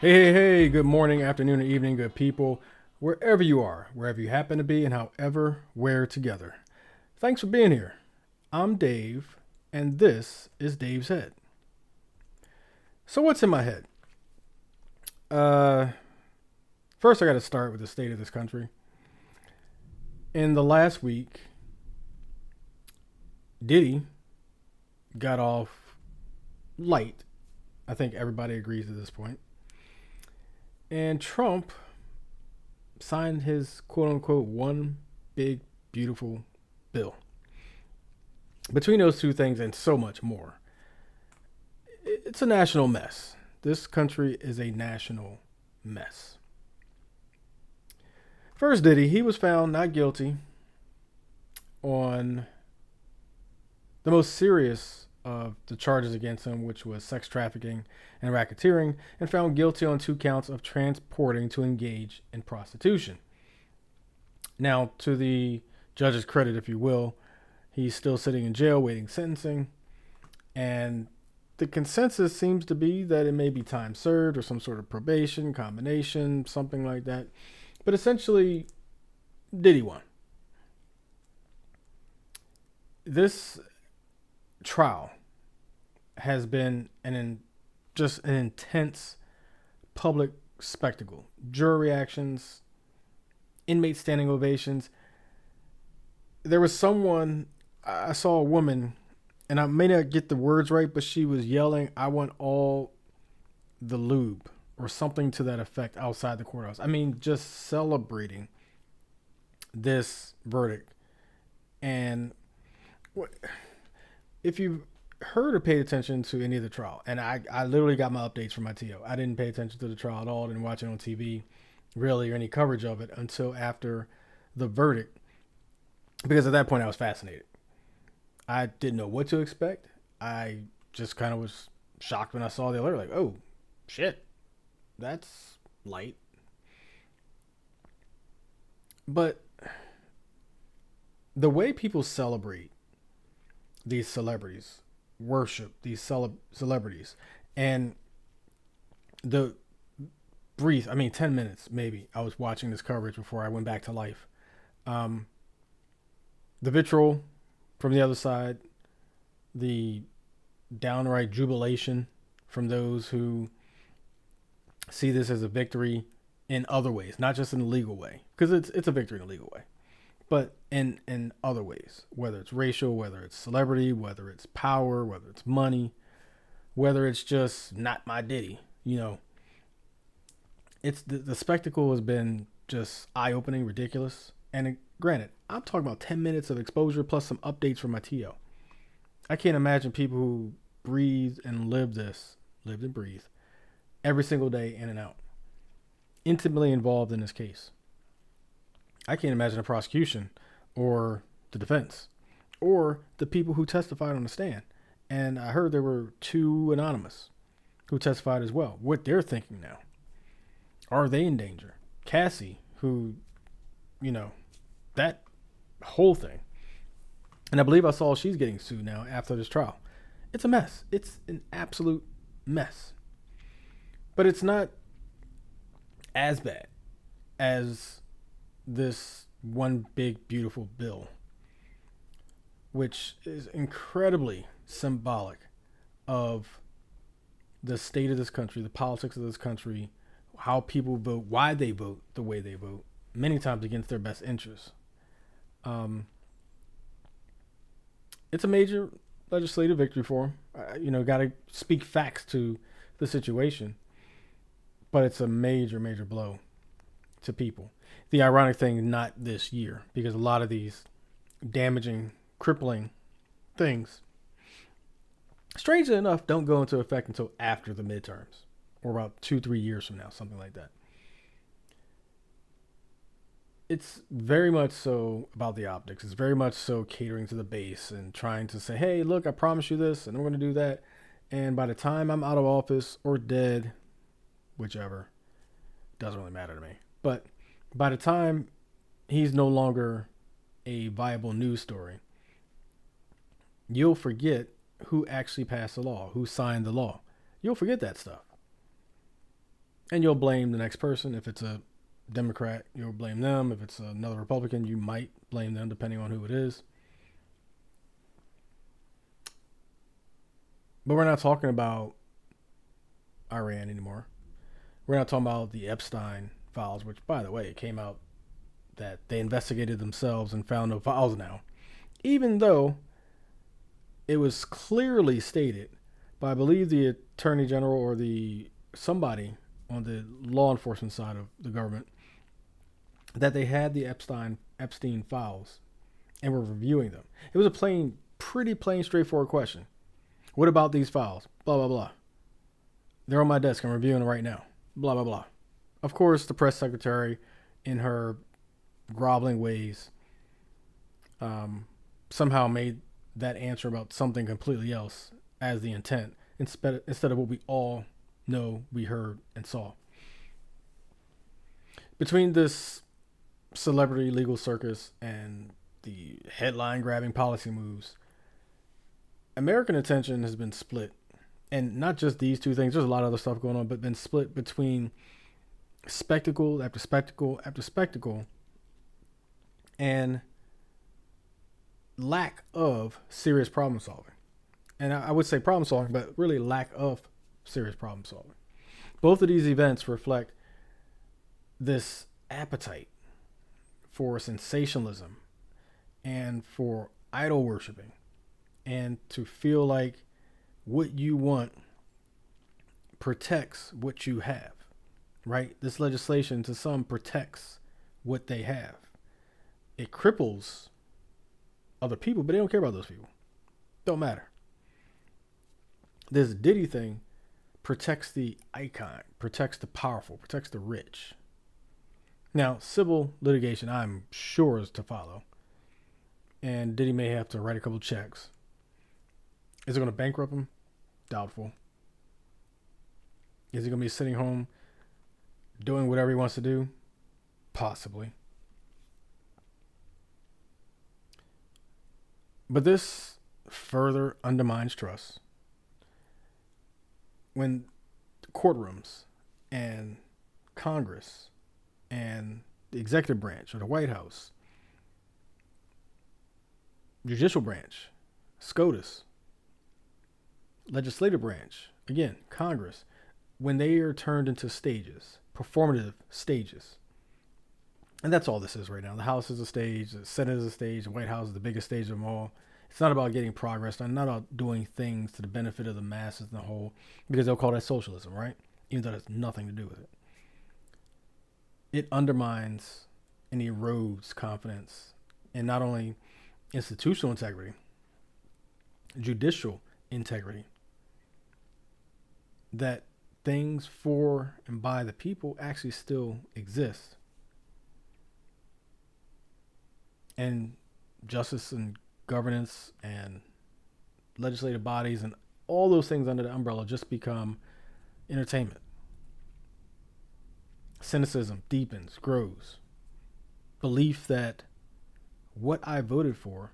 Hey, good morning, afternoon, or evening, good people, wherever you are, wherever you happen to be, and however we're together. Thanks for being here. I'm Dave, and this is Dave's Head. So, what's in my head? Uh, First, I got to start with the state of this country. In the last week, Diddy got off light. I think everybody agrees at this point. And Trump signed his quote unquote one big, beautiful bill. Between those two things and so much more, it's a national mess. This country is a national mess. First, Diddy, he was found not guilty on the most serious of the charges against him, which was sex trafficking and racketeering, and found guilty on 2 counts of transporting to engage in prostitution. Now, to the judge's credit, if you will, he's still sitting in jail waiting sentencing, and the consensus seems to be that it may be time served or some sort of probation combination, something like that. But essentially, Diddy won. This trial has been just an intense public spectacle. Jury reactions, inmate standing ovations. There was someone, I saw a woman, and I may not get the words right, but she was yelling, "I want all the lube," or something to that effect outside the courthouse. I mean, just celebrating this verdict. And if you've heard or paid attention to any of the trial, and I literally got my updates from my TO. I didn't pay attention to the trial at all. Didn't watch it on TV, really, or any coverage of it until after the verdict, because at that point I was fascinated. I didn't know what to expect. I just kind of was shocked when I saw the alert, like, oh, shit, that's light. But the way people celebrate these celebrities, worship these celebrities, and the 10 minutes maybe, I was watching this coverage before I went back to life. Um, the vitriol from the other side, the downright jubilation from those who see this as a victory in other ways, not just in the legal way, because it's a victory in a legal way, but in other ways, whether it's racial, whether it's celebrity, whether it's power, whether it's money, whether it's just not my Diddy, it's the spectacle has been just eye-opening, ridiculous. And granted, I'm talking about 10 minutes of exposure plus some updates from my TO. I can't imagine people who breathe and lived and breathe every single day in and out, intimately involved in this case. I can't imagine a prosecution or the defense or the people who testified on the stand. And I heard there were 2 anonymous who testified as well. What they're thinking now. Are they in danger? Cassie, who, that whole thing. And I believe I saw she's getting sued now after this trial. It's a mess. It's an absolute mess. But it's not as bad as this one big, beautiful bill, which is incredibly symbolic of the state of this country, the politics of this country, how people vote, why they vote the way they vote, many times against their best interests. It's a major legislative victory for him. Got to speak facts to the situation, but it's a major, major blow to people. The ironic thing, not this year, because a lot of these damaging, crippling things, strangely enough, don't go into effect until after the midterms, or about 2-3 years from now, something like that. It's very much so about the optics. It's very much so catering to the base and trying to say, hey, look, I promise you this, and I'm going to do that. And by the time I'm out of office or dead, whichever, doesn't really matter to me. But by the time he's no longer a viable news story, you'll forget who actually passed the law, who signed the law. You'll forget that stuff. And you'll blame the next person. If it's a Democrat, you'll blame them. If it's another Republican, you might blame them depending on who it is. But we're not talking about Iran anymore. We're not talking about the Epstein files, which, by the way, it came out that they investigated themselves and found no files now. Even though it was clearly stated by, I believe, the Attorney General or somebody on the law enforcement side of the government, that they had the Epstein files and were reviewing them. It was a pretty plain, straightforward question. What about these files? Blah, blah, blah. They're on my desk. I'm reviewing them right now. Blah, blah, blah. Of course, the press secretary, in her groveling ways, somehow made that answer about something completely else as the intent, instead of what we all know, we heard, and saw. Between this celebrity legal circus and the headline-grabbing policy moves, American attention has been split. And not just these two things, there's a lot of other stuff going on, but been split between spectacle after spectacle after spectacle and lack of serious problem solving. And I would say problem solving, but really lack of serious problem solving. Both of these events reflect this appetite for sensationalism and for idol worshiping, and to feel like what you want protects what you have, right? This legislation to some protects what they have. It cripples other people, but they don't care about those people. Don't matter. This Diddy thing protects the icon, protects the powerful, protects the rich. Now, civil litigation, I'm sure, is to follow. And Diddy may have to write a couple checks. Is it going to bankrupt him? Doubtful. Is he going to be sitting home doing whatever he wants to do? Possibly. But this further undermines trust. When courtrooms and Congress and the executive branch or the White House, judicial branch, SCOTUS, legislative branch, again, Congress, when they are turned into stages, performative stages, and that's all this is right now. The House is a stage, the Senate is a stage, the White House is the biggest stage of them all. It's not about getting progress done, not about doing things to the benefit of the masses in the whole, because they'll call that socialism, right? Even though it has nothing to do with it. It undermines and erodes confidence in not only institutional integrity, judicial integrity, that things for and by the people actually still exist. And justice and governance and legislative bodies and all those things under the umbrella just become entertainment. Cynicism deepens, grows. Belief that what I voted for,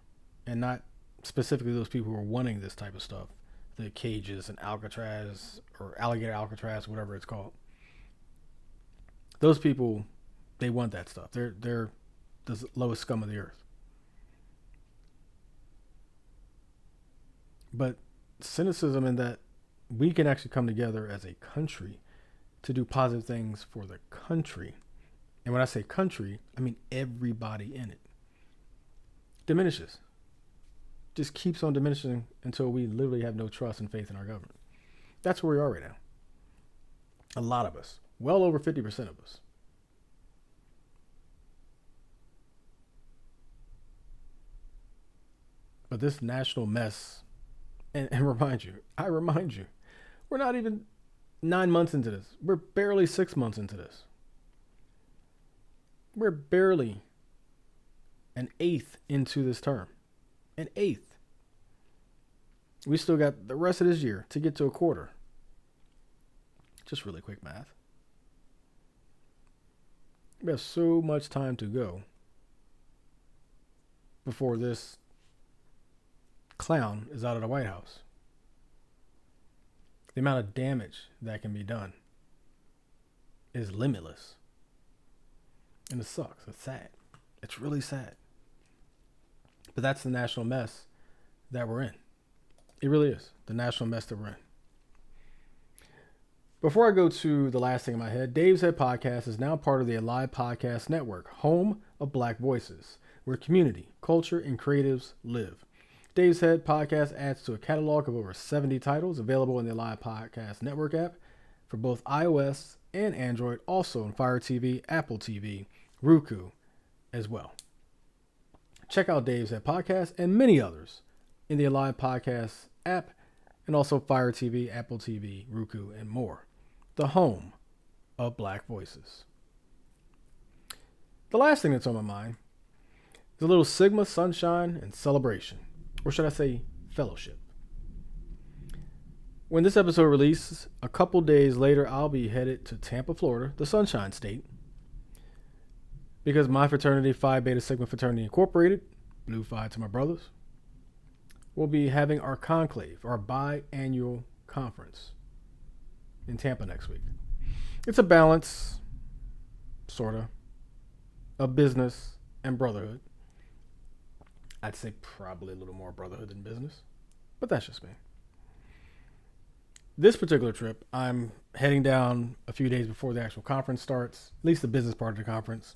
and not specifically those people who are wanting this type of stuff, the cages and Alcatraz or alligator Alcatraz, whatever it's called. Those people, they want that stuff. They're the lowest scum of the earth. But cynicism in that we can actually come together as a country to do positive things for the country. And when I say country, I mean everybody in it. Diminishes. Just keeps on diminishing until we literally have no trust and faith in our government. That's where we are right now. A lot of us. Well over 50% of us. But this national mess, and I remind you, we're not even 9 months into this. We're barely 6 months into this. We're barely an eighth into this term. An eighth. We still got the rest of this year to get to a quarter. Just really quick math. We have so much time to go before this clown is out of the White House. The amount of damage that can be done. is limitless. And it sucks. It's sad. It's really sad. But that's the national mess that we're in. It really is the national mess that we're in. Before I go to the last thing in my head, Dave's Head Podcast is now part of the Alive Podcast Network, home of Black voices, where community, culture, and creatives live. Dave's Head Podcast adds to a catalog of over 70 titles available in the Alive Podcast Network app for both iOS and Android, also on Fire TV, Apple TV, Roku as well. Check out Dave's Head Podcast and many others in the Alive Podcast app and also Fire TV, Apple TV, Roku, and more. The home of Black voices. The last thing that's on my mind is a little Sigma, sunshine, and celebration. Or should I say fellowship. When this episode releases, a couple days later, I'll be headed to Tampa, Florida, the Sunshine State, because my fraternity, Phi Beta Sigma Fraternity Incorporated, Blue Phi to my brothers, will be having our conclave, our biannual conference in Tampa next week. It's a balance, sort of business and brotherhood. I'd say probably a little more brotherhood than business, but that's just me. This particular trip, I'm heading down a few days before the actual conference starts, at least the business part of the conference,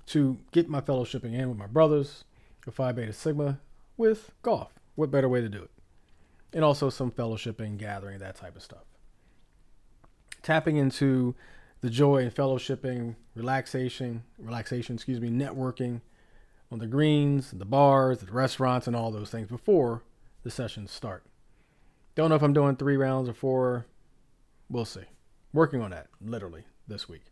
to get my fellowshipping in with my brothers, with Phi Beta Sigma, with golf. What better way to do it? And also some fellowshipping, gathering, that type of stuff. Tapping into the joy and fellowshipping, networking on the greens, the bars, the restaurants, and all those things before the sessions start. Don't know if I'm doing 3 rounds or 4. We'll see. Working on that, literally, this week.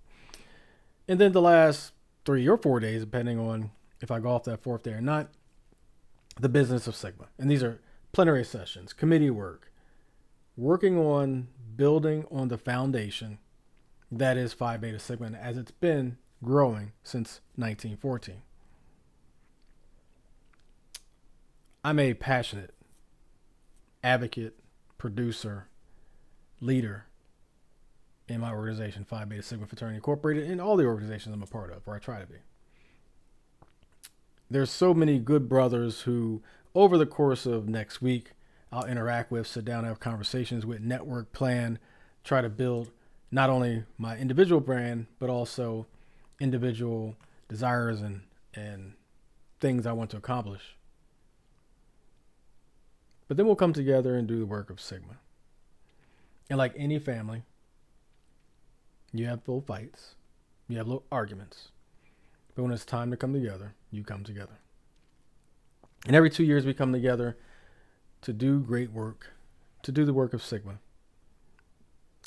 And then the last 3 or 4 days, depending on if I golf that 4th day or not, the business of Sigma. And these are plenary sessions, committee work, working on building on the foundation that is Phi Beta Sigma as it's been growing since 1914. I'm a passionate advocate, producer, leader in my organization, Phi Beta Sigma Fraternity Incorporated, and all the organizations I'm a part of, or I try to be. There's so many good brothers who, over the course of next week, I'll interact with, sit down, have conversations with, network, plan, try to build not only my individual brand, but also individual desires and things I want to accomplish. But then we'll come together and do the work of Sigma. And like any family, you have little fights, you have little arguments. But when it's time to come together, you come together. And every 2 years we come together to do great work, to do the work of Sigma.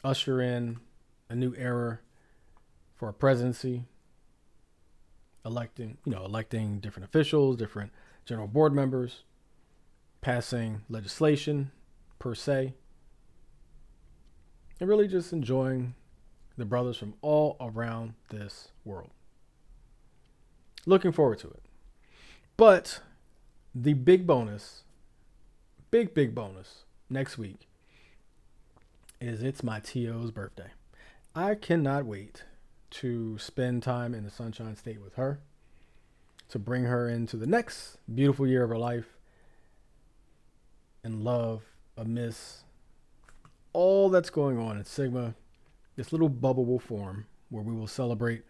Usher in a new era for our presidency, electing different officials, different general board members, passing legislation per se, and really just enjoying the brothers from all around this world. Looking forward to it. But the big bonus, big bonus next week is it's my TO's birthday. I cannot wait to spend time in the Sunshine State with her, to bring her into the next beautiful year of her life and love amidst all that's going on in Sigma. This little bubble will form where we will celebrate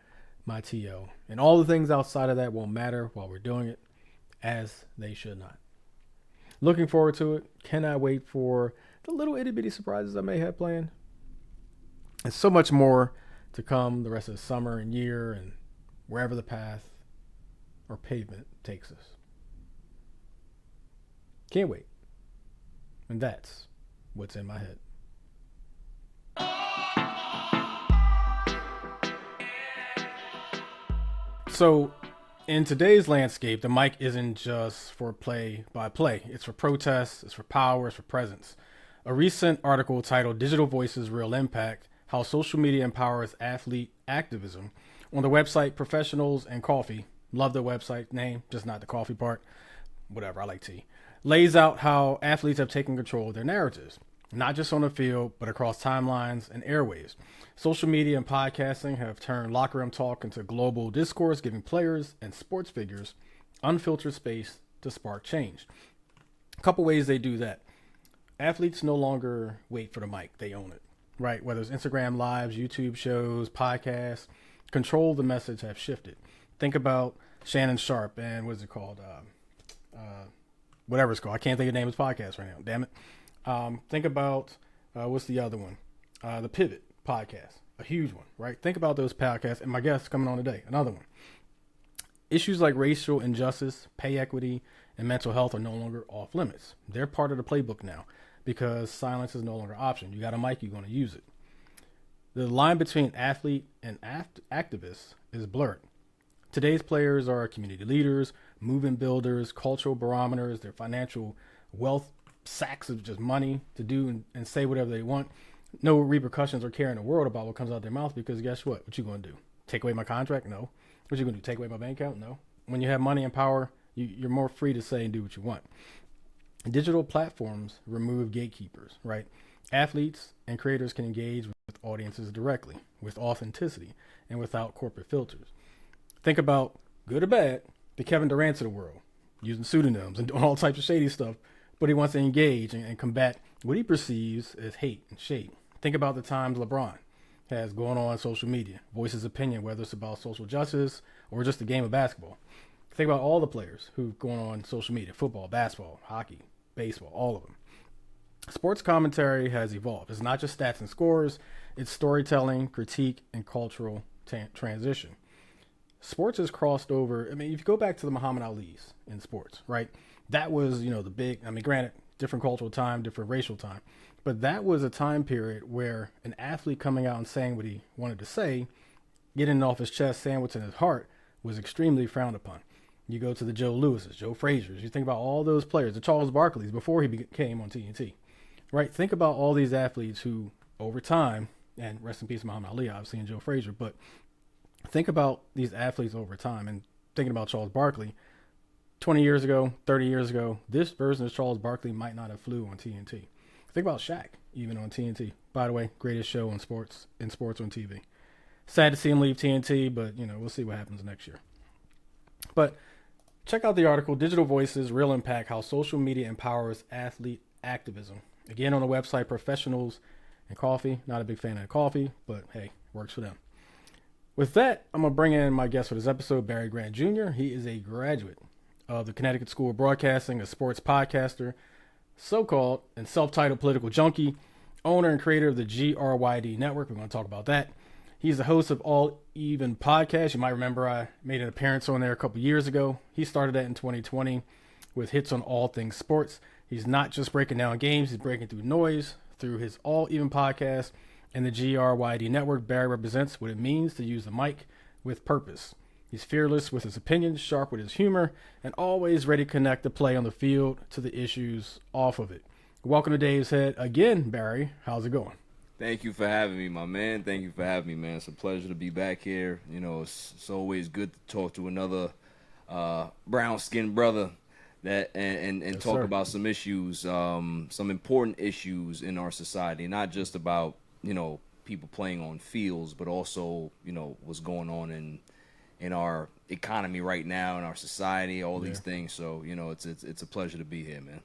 my TO. And all the things outside of that won't matter while we're doing it, as they should not. Looking forward to it. Cannot wait for the little itty bitty surprises I may have planned. And so much more to come the rest of the summer and year and wherever the path or pavement takes us. Can't wait. And that's what's in my head. So in today's landscape, the mic isn't just for play by play. It's for protest, it's for power, it's for presence. A recent article titled Digital Voices Real Impact, How Social Media Empowers Athlete Activism on the website Professionals and Coffee. Love the website name, just not the coffee part. Whatever, I like tea. Lays out how athletes have taken control of their narratives. not just on the field, but across timelines and airwaves. Social media and podcasting have turned locker room talk into global discourse, giving players and sports figures unfiltered space to spark change. A couple ways they do that. Athletes no longer wait for the mic, they own it, right? Whether it's Instagram lives, YouTube shows, podcasts, control the message have shifted. Think about Shannon Sharp and what's it called? Whatever it's called. I can't think of the name of his podcast right now. Damn it. Think about what's the other one? The Pivot podcast, a huge one, right? Think about those podcasts. And my guest coming on today, another one. Issues like racial injustice, pay equity, and mental health are no longer off limits. They're part of the playbook now because silence is no longer an option. You got a mic, you're going to use it. The line between athlete and activist is blurred. Today's players are community leaders, movement builders, cultural barometers, their financial wealth, sacks of just money to do and say whatever they want. No repercussions or care in the world about what comes out of their mouth because guess what? What you going to do? Take away my contract? No. What you going to do? Take away my bank account? No. When you have money and power, you're more free to say and do what you want. Digital platforms remove gatekeepers, right? Athletes and creators can engage with audiences directly, with authenticity, and without corporate filters. Think about, good or bad, the Kevin Durant's of the world, using pseudonyms and doing all types of shady stuff, but he wants to engage and combat what he perceives as hate and shade. Think about the times LeBron has going on social media, voice his opinion, whether it's about social justice or just the game of basketball. Think about all the players who've gone on social media, football, basketball, hockey, baseball, all of them. Sports commentary has evolved. It's not just stats and scores, it's storytelling, critique, and cultural transition. Sports has crossed over. I mean, if you go back to the Muhammad Ali's in sports, right? That was, the big, granted, different cultural time, different racial time, but that was a time period where an athlete coming out and saying what he wanted to say, getting it off his chest, saying what's in his heart, was extremely frowned upon. You go to the Joe Lewis's, Joe Frazier's, you think about all those players, the Charles Barkley's before he came on TNT, right? Think about all these athletes who, over time, and rest in peace Muhammad Ali, obviously, and Joe Frazier, but think about these athletes over time and thinking about Charles Barkley. 20 years ago, 30 years ago, this version of Charles Barkley might not have flew on TNT. Think about Shaq, even on TNT. By the way, greatest show in sports on TV. Sad to see him leave TNT, but, we'll see what happens next year. But check out the article, Digital Voices, Real Impact, How Social Media Empowers Athlete Activism. Again, on the website, Professionals and Coffee. Not a big fan of coffee, but hey, works for them. With that, I'm going to bring in my guest for this episode, Barry Grant Jr. He is a graduate of the Connecticut School of Broadcasting, a sports podcaster, so-called and self-titled political junkie, owner and creator of the GRYD network. We're going to talk about that. He's the host of All Even podcast. You might remember I made an appearance on there a couple years ago. He started that in 2020 with hits on all things sports. He's not just breaking down games. He's breaking through noise through his All Even podcast and the GRYD network. Barry represents what it means to use the mic with purpose. He's fearless with his opinions, sharp with his humor, and always ready to connect the play on the field to the issues off of it. Welcome to Dave's Head again, Barry. How's it going? Thank you for having me, my man. Thank you for having me, man. It's a pleasure to be back here. It's always good to talk to another brown-skinned brother and Yes, talk sir. about some issues, some important issues in our society, not just about, people playing on fields, but also, what's going on in our economy right now, in our society, all these things. So, it's a pleasure to be here, man.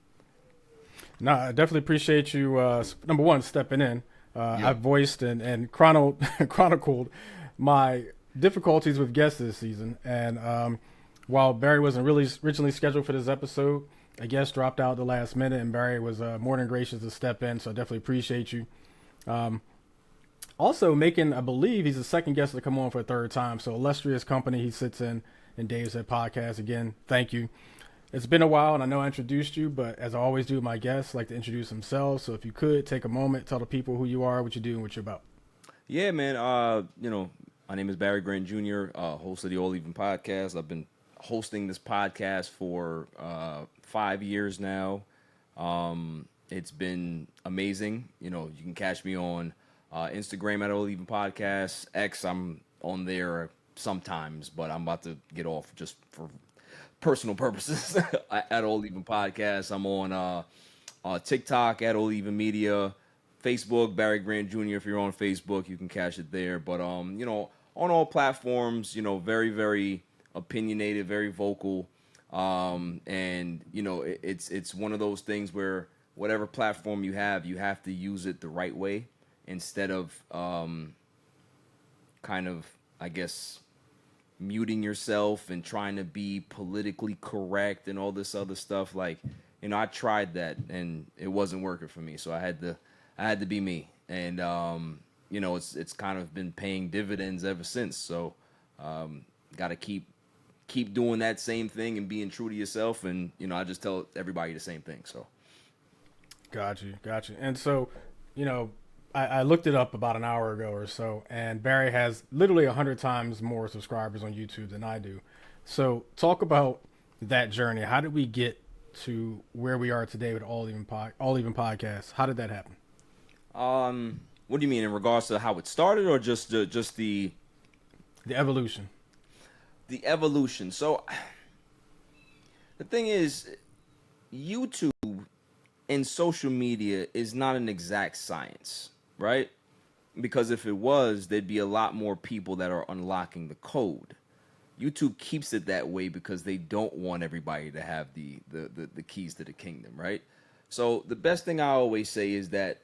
No, I definitely appreciate you, number one, stepping in. I voiced and chronicled my difficulties with guests this season. And while Barry wasn't really originally scheduled for this episode, a guest dropped out at the last minute, and Barry was more than gracious to step in. So I definitely appreciate you. Also making, I believe, he's the second guest to come on for a third time. So illustrious company he sits in Dave's Head podcast. Again, thank you. It's been a while, and I know I introduced you, but as I always do with my guests, I like to introduce themselves. So if you could, take a moment, tell the people who you are, what you do, and what you're about. Yeah, man. My name is Barry Grant Jr., host of the All Even podcast. I've been hosting this podcast for 5 years now. It's been amazing. You can catch me on Instagram at All Even Podcast. X, I'm on there sometimes, but I'm about to get off just for personal purposes at All Even Podcast. I'm on TikTok at All Even Media. Facebook, Barry Grant Jr. If you're on Facebook, you can catch it there. But on all platforms, very, very opinionated, very vocal. And it's one of those things where whatever platform you have to use it the right way instead of kind of, I guess, muting yourself and trying to be politically correct and all this other stuff. Like, I tried that and it wasn't working for me. So I had to be me. And it's kind of been paying dividends ever since. So got to keep doing that same thing and being true to yourself. And I just tell everybody the same thing. So Got you. And so, I looked it up about an hour ago or so, and Barry has literally 100 times more subscribers on YouTube than I do. So talk about that journey. How did we get to where we are today with All Even Podcasts? How did that happen? What do you mean in regards to how it started, or just the evolution? The evolution. So the thing is, YouTube and social media is not an exact science, right? Because if it was, there'd be a lot more people that are unlocking the code. YouTube keeps it that way because they don't want everybody to have the keys to the kingdom, right? So the best thing I always say is that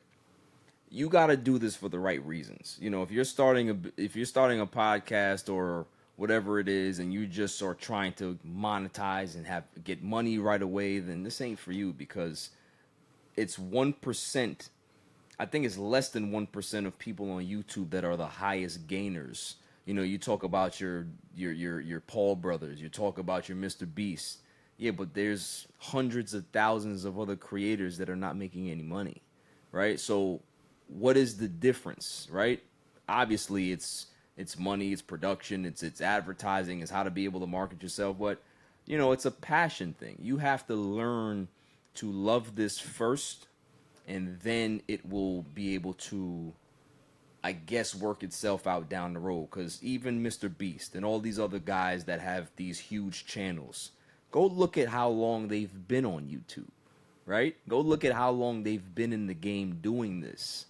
you got to do this for the right reasons. If you're starting a podcast or whatever it is, and you just are trying to monetize and get money right away, then this ain't for you, because it's 1%. I think it's less than 1% of people on YouTube that are the highest gainers. You talk about your Paul brothers, you talk about your Mr. Beast. Yeah, but there's hundreds of thousands of other creators that are not making any money, right? So what is the difference, right? Obviously, it's money, it's production, it's advertising, it's how to be able to market yourself. But, it's a passion thing. You have to learn to love this first, and then it will be able to, I guess, work itself out down the road. Because even Mr. Beast and all these other guys that have these huge channels, go look at how long they've been on YouTube, right? Go look at how long they've been in the game doing this,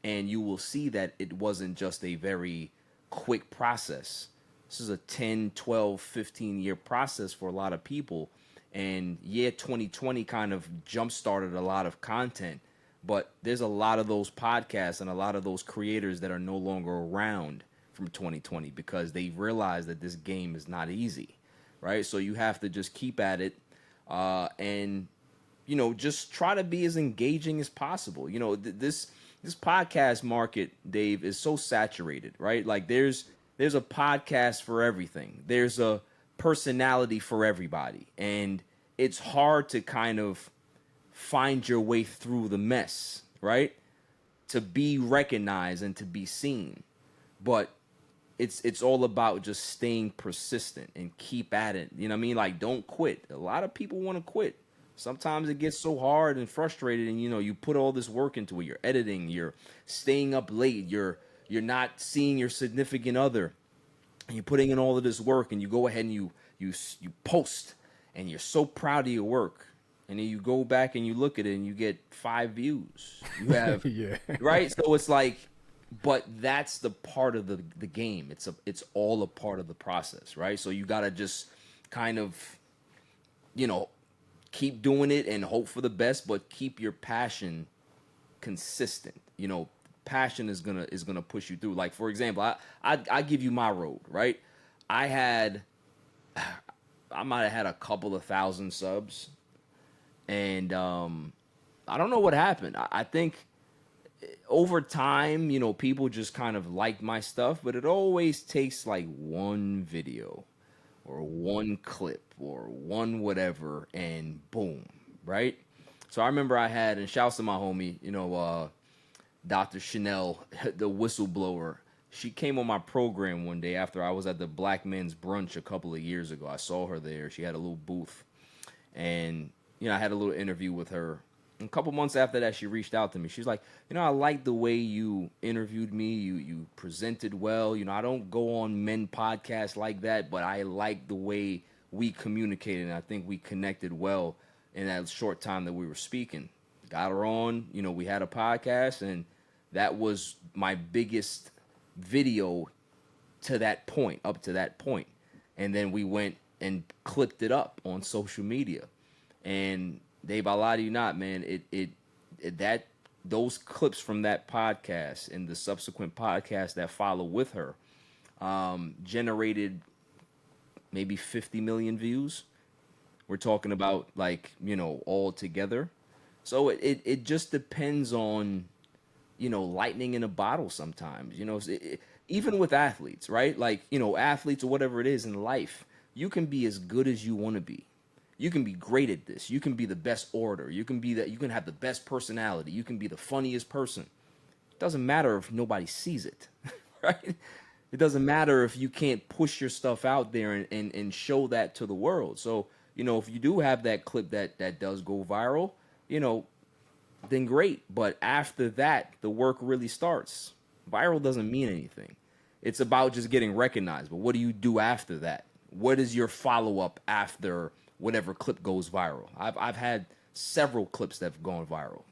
and you will see that it wasn't just a very quick process. This is a 10, 12, 15-year process for a lot of people. And 2020 kind of jump-started a lot of content, but there's a lot of those podcasts and a lot of those creators that are no longer around from 2020 because they realized that this game is not easy, right? So you have to just keep at it, and just try to be as engaging as possible. This podcast market, Dave, is so saturated, right? Like there's a podcast for everything. There's a personality for everybody, and it's hard to kind of find your way through the mess, right? To be recognized and to be seen. But it's all about just staying persistent and keep at it. You know what I mean? Like, don't quit. A lot of people want to quit. Sometimes it gets so hard and frustrated, and you put all this work into it. You're editing, you're staying up late, you're not seeing your significant other, and you're putting in all of this work, and you go ahead and you post, and you're so proud of your work, and then you go back and you look at it and you get 5 views. You have Yeah. Right? So it's like, but that's the part of the game. It's all a part of the process, right? So you gotta just kind of, keep doing it and hope for the best, but keep your passion consistent. Passion is gonna push you through. Like, for example, I give you my road, right? I might have had a couple of thousand subs, and I don't know what happened. I think over time, people just kind of liked my stuff, but it always takes like one video or one clip or one whatever, and boom, right? So I remember I had, and shouts to my homie, Dr. Chanel, the whistleblower. She came on my program one day after I was at the Black Men's Brunch a couple of years ago. I saw her there. She had a little booth, and I had a little interview with her. And a couple months after that, she reached out to me. She's like, I like the way you interviewed me. You presented well. I don't go on men podcasts like that, but I like the way we communicated, and I think we connected well in that short time that we were speaking. got her on. You know, we had a podcast, and that was my biggest video to that point, up to that point. And then we went and clipped it up on social media. And Dave, I lie to you not, man. That those clips from that podcast and the subsequent podcasts that follow with her generated maybe 50 million views. We're talking about, like, you know, all together. So it just depends on, you know, lightning in a bottle sometimes. You know, even with athletes, right? Like, you know, athletes or whatever it is in life, you can be as good as you want to be. You can be great at this. You can be the best orator. You can be that. You can have the best personality. You can be the funniest person. It doesn't matter if nobody sees it, right? It doesn't matter if you can't push your stuff out there and show that to the world. So, you know, if you do have that clip that does go viral, you know, then great. But after that, the work really starts. Viral doesn't mean anything. It's about just getting recognized. But what do you do after that? What is your follow-up after whatever clip goes viral? I've had several clips that have gone viral.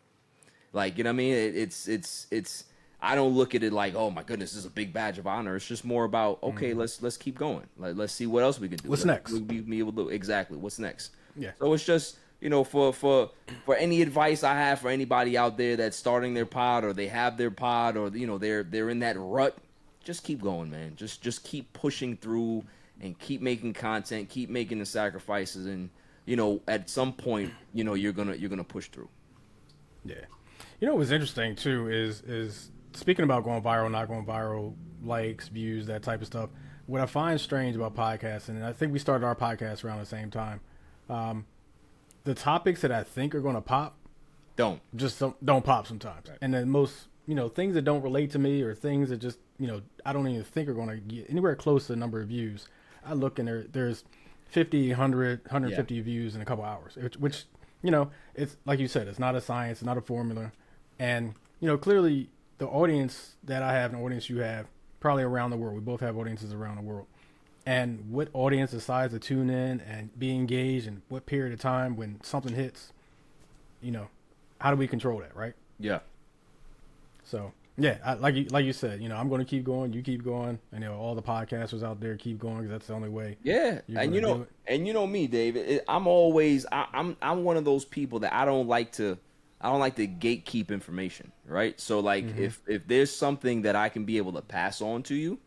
Like, you know what I mean? It's I don't look at it like, oh my goodness, this is a big badge of honor. It's just more about, okay, let's keep going. Let's see what else we can do. What's next? We'll be able to exactly what's next. Yeah. So it's just, you know, for any advice I have for anybody out there that's starting their pod, or they have their pod, or, you know, they're in that rut, just keep going, man. Just keep pushing through and keep making content, keep making the sacrifices, and, you know, at some point, you know, you're gonna push through. Yeah. You know what's interesting too is speaking about going viral, not going viral, likes, views, that type of stuff. What I find strange about podcasting, and I think we started our podcast around the same time, the topics that I think are going to pop don't pop sometimes. Right. And then most, you know, things that don't relate to me, or things that just, you know, I don't even think are going to get anywhere close to the number of views. I look and there's 50, 100, 150 views in a couple hours, which, you know, it's like you said, it's not a science, it's not a formula. And, you know, clearly the audience that I have and the audience you have, probably around the world. We both have audiences around the world. And what audience decides to tune in and be engaged, and what period of time when something hits, you know, how do we control that, right? Yeah. So, yeah, like you said, you know, I'm going to keep going, you keep going, and, you know, all the podcasters out there keep going, because that's the only way. Yeah, and you know me, David. I'm always I'm one of those people that I don't like to gatekeep information, right? So, like, if there's something that I can be able to pass on to you,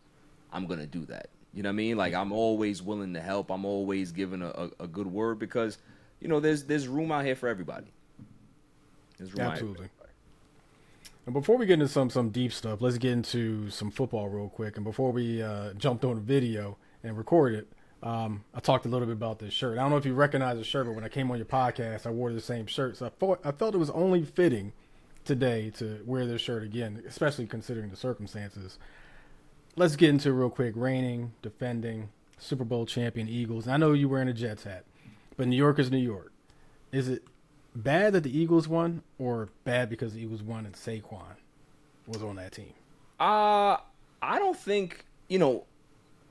I'm gonna do that. You know what I mean? Like, I'm always willing to help. I'm always giving a good word, because, you know, there's room out here for everybody. There's room Absolutely. Out here for everybody. And before we get into some deep stuff, let's get into some football real quick. And before we jumped on the video and recorded it, I talked a little bit about this shirt. I don't know if you recognize the shirt, but when I came on your podcast, I wore the same shirt. So I felt it was only fitting today to wear this shirt again, especially considering the circumstances. Let's get into it real quick. Reigning, defending, Super Bowl champion Eagles. And I know you're wearing a Jets hat, but New York is New York. Is it bad that the Eagles won, or bad because the Eagles won and Saquon was on that team? I don't think, you know,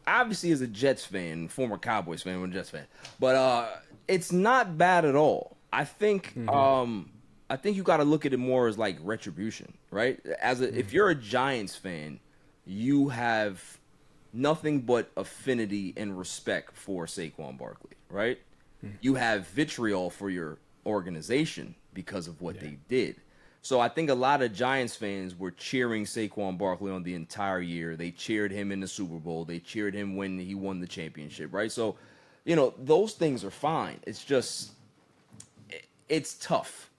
obviously as a Jets fan, former Cowboys fan, I'm a Jets fan, but it's not bad at all. I think you got to look at it more as like retribution, right? If you're a Giants fan, you have nothing but affinity and respect for Saquon Barkley, right? You have vitriol for your organization because of what they did. So I think a lot of Giants fans were cheering Saquon Barkley on the entire year. They cheered him in the Super Bowl. They cheered him when he won the championship, right? So, you know, those things are fine. It's just, it's tough.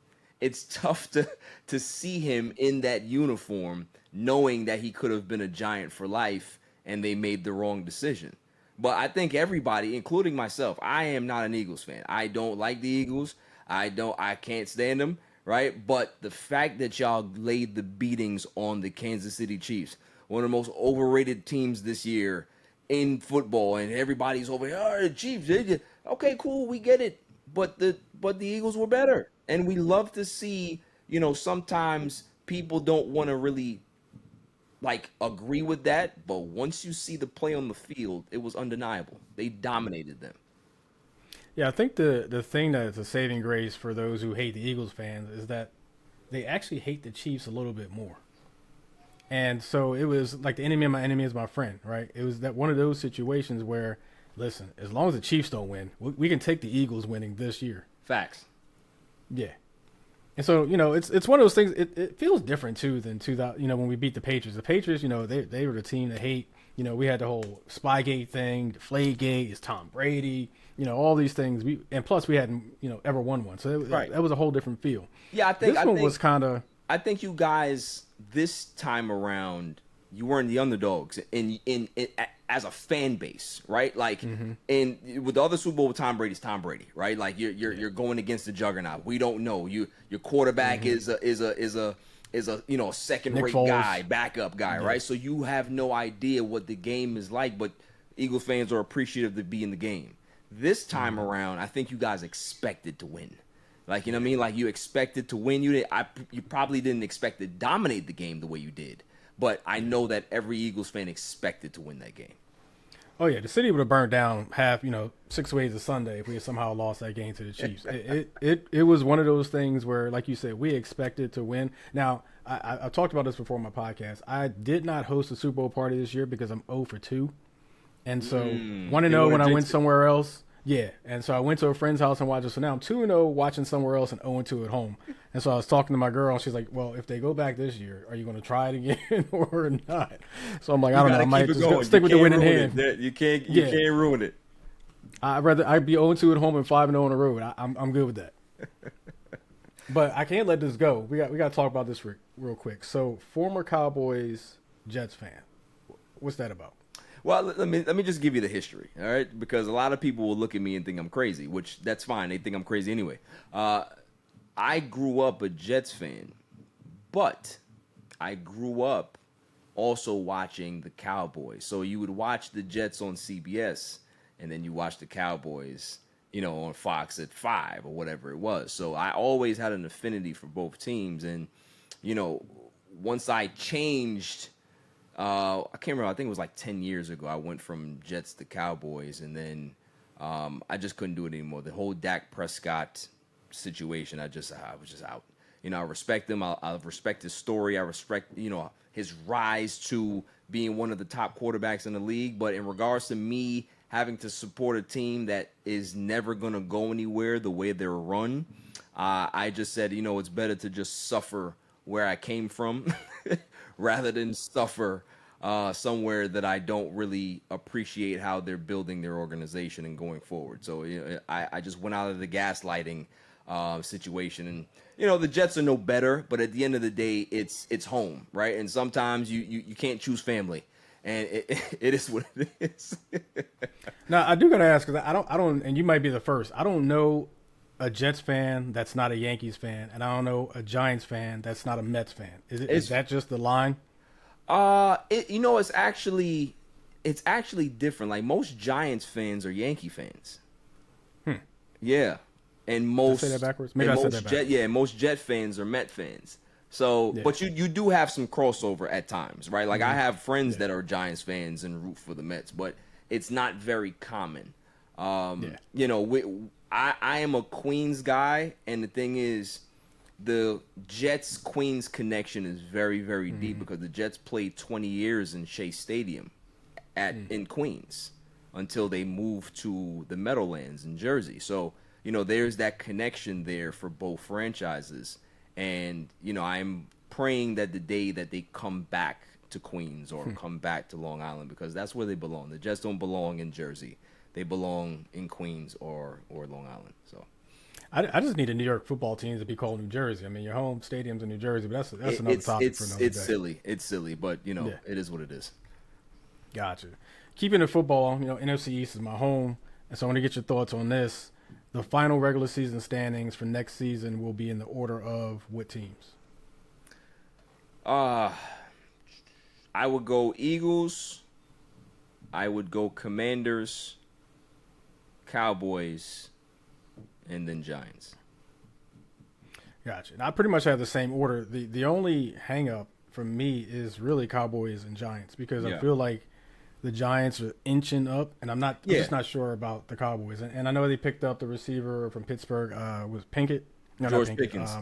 It's tough to see him in that uniform, knowing that he could have been a Giant for life and they made the wrong decision. But I think everybody, including myself, I am not an Eagles fan. I don't like the Eagles. I can't stand them, right? But the fact that y'all laid the beatings on the Kansas City Chiefs, one of the most overrated teams this year in football, and everybody's over here, oh, the Chiefs, okay, cool, we get it. But the Eagles were better. And we love to see, you know, sometimes people don't want to really, like, agree with that. But once you see the play on the field, it was undeniable. They dominated them. Yeah, I think the thing that is a saving grace for those who hate the Eagles fans is that they actually hate the Chiefs a little bit more. And so it was like the enemy of my enemy is my friend, right? It was that one of those situations where, listen, as long as the Chiefs don't win, we can take the Eagles winning this year. Facts. Yeah. And so, it's one of those things. It feels different too than 2000. When we beat the Patriots. The Patriots, they were the team that hate. We had the whole Spygate thing, Deflategate, it's Tom Brady. All these things. And plus we hadn't ever won one, so that was a whole different feel. Yeah, I think this one was kind of. I think you guys this time around, you weren't the underdogs in as a fan base, right? Like, and with the other Super Bowl, Tom Brady's Tom Brady, right? Like you're going against the juggernaut. We don't know your quarterback is a second rate guy, backup guy, right? So you have no idea what the game is like, but Eagles fans are appreciative to be in the game. This time around, I think you guys expected to win. Like, you know what I mean? Like, you expected to win. You probably didn't expect to dominate the game the way you did. But I know that every Eagles fan expected to win that game. Oh, yeah. The city would have burned down 6 ways of Sunday if we had somehow lost that game to the Chiefs. It was one of those things where, like you said, we expected to win. Now, I talked about this before on my podcast. I did not host a Super Bowl party this year because I'm 0 for 2. And so, want to know when I went somewhere else? Yeah, and so I went to a friend's house and watched it. So now I'm 2-0 watching somewhere else and 0-2 at home. And so I was talking to my girl, and she's like, well, if they go back this year, are you going to try it again or not? So I'm like, I don't know. I might just stick with the winning hand. You can't ruin it. I'd be 0-2 at home and 5-0 on the road. I'm good with that. But I can't let this go. We got to talk about this real quick. So former Cowboys Jets fan. What's that about? Well, let me just give you the history, all right? Because a lot of people will look at me and think I'm crazy, which that's fine. They think I'm crazy anyway. I grew up a Jets fan, but I grew up also watching the Cowboys. So you would watch the Jets on CBS, and then you watch the Cowboys, on Fox at 5 or whatever it was. So I always had an affinity for both teams. And, once I changed... I can't remember. I think it was like 10 years ago. I went from Jets to Cowboys, and then I just couldn't do it anymore. The whole Dak Prescott situation, I was just out. I respect him. I respect his story. I respect, his rise to being one of the top quarterbacks in the league. But in regards to me having to support a team that is never going to go anywhere the way they're run, I just said, it's better to just suffer where I came from rather than suffer somewhere that I don't really appreciate how they're building their organization and going forward. So I just went out of the gaslighting situation. And, the Jets are no better, but at the end of the day, it's home, right? And sometimes you can't choose family. And it is what it is. Now, I do got to ask, because I don't, and you might be the first. I don't know a Jets fan that's not a Yankees fan, and I don't know a Giants fan that's not a Mets fan. Is that just the line? It's actually different. Like, most Giants fans are Yankee fans. Yeah, and most. Did I say that backwards? Maybe I said that backwards. Most Jet fans are Met fans. So, yeah. But you do have some crossover at times, right? Like, I have friends that are Giants fans and root for the Mets, but it's not very common. I am a Queens guy, and the thing is, the Jets-Queens connection is very, very deep because the Jets played 20 years in Shea Stadium in Queens until they moved to the Meadowlands in Jersey. So, there's that connection there for both franchises. And, I'm praying that the day that they come back to Queens or come back to Long Island, because that's where they belong. The Jets don't belong in Jersey. They belong in Queens or Long Island. So, I just need a New York football team to be called New Jersey. I mean, your home stadium's in New Jersey, but that's another topic for another day. It's silly, but it is what it is. Gotcha. Keeping it football, NFC East is my home, and so I want to get your thoughts on this. The final regular season standings for next season will be in the order of what teams? I would go Eagles. I would go Commanders, Cowboys, and then Giants. Gotcha. And I pretty much have the same order. The only hang up for me is really Cowboys and Giants, because I feel like the Giants are inching up, and I'm just not sure about the Cowboys. And I know they picked up the receiver from Pittsburgh, was Pinkett? No, George not Pinkett. Pickens.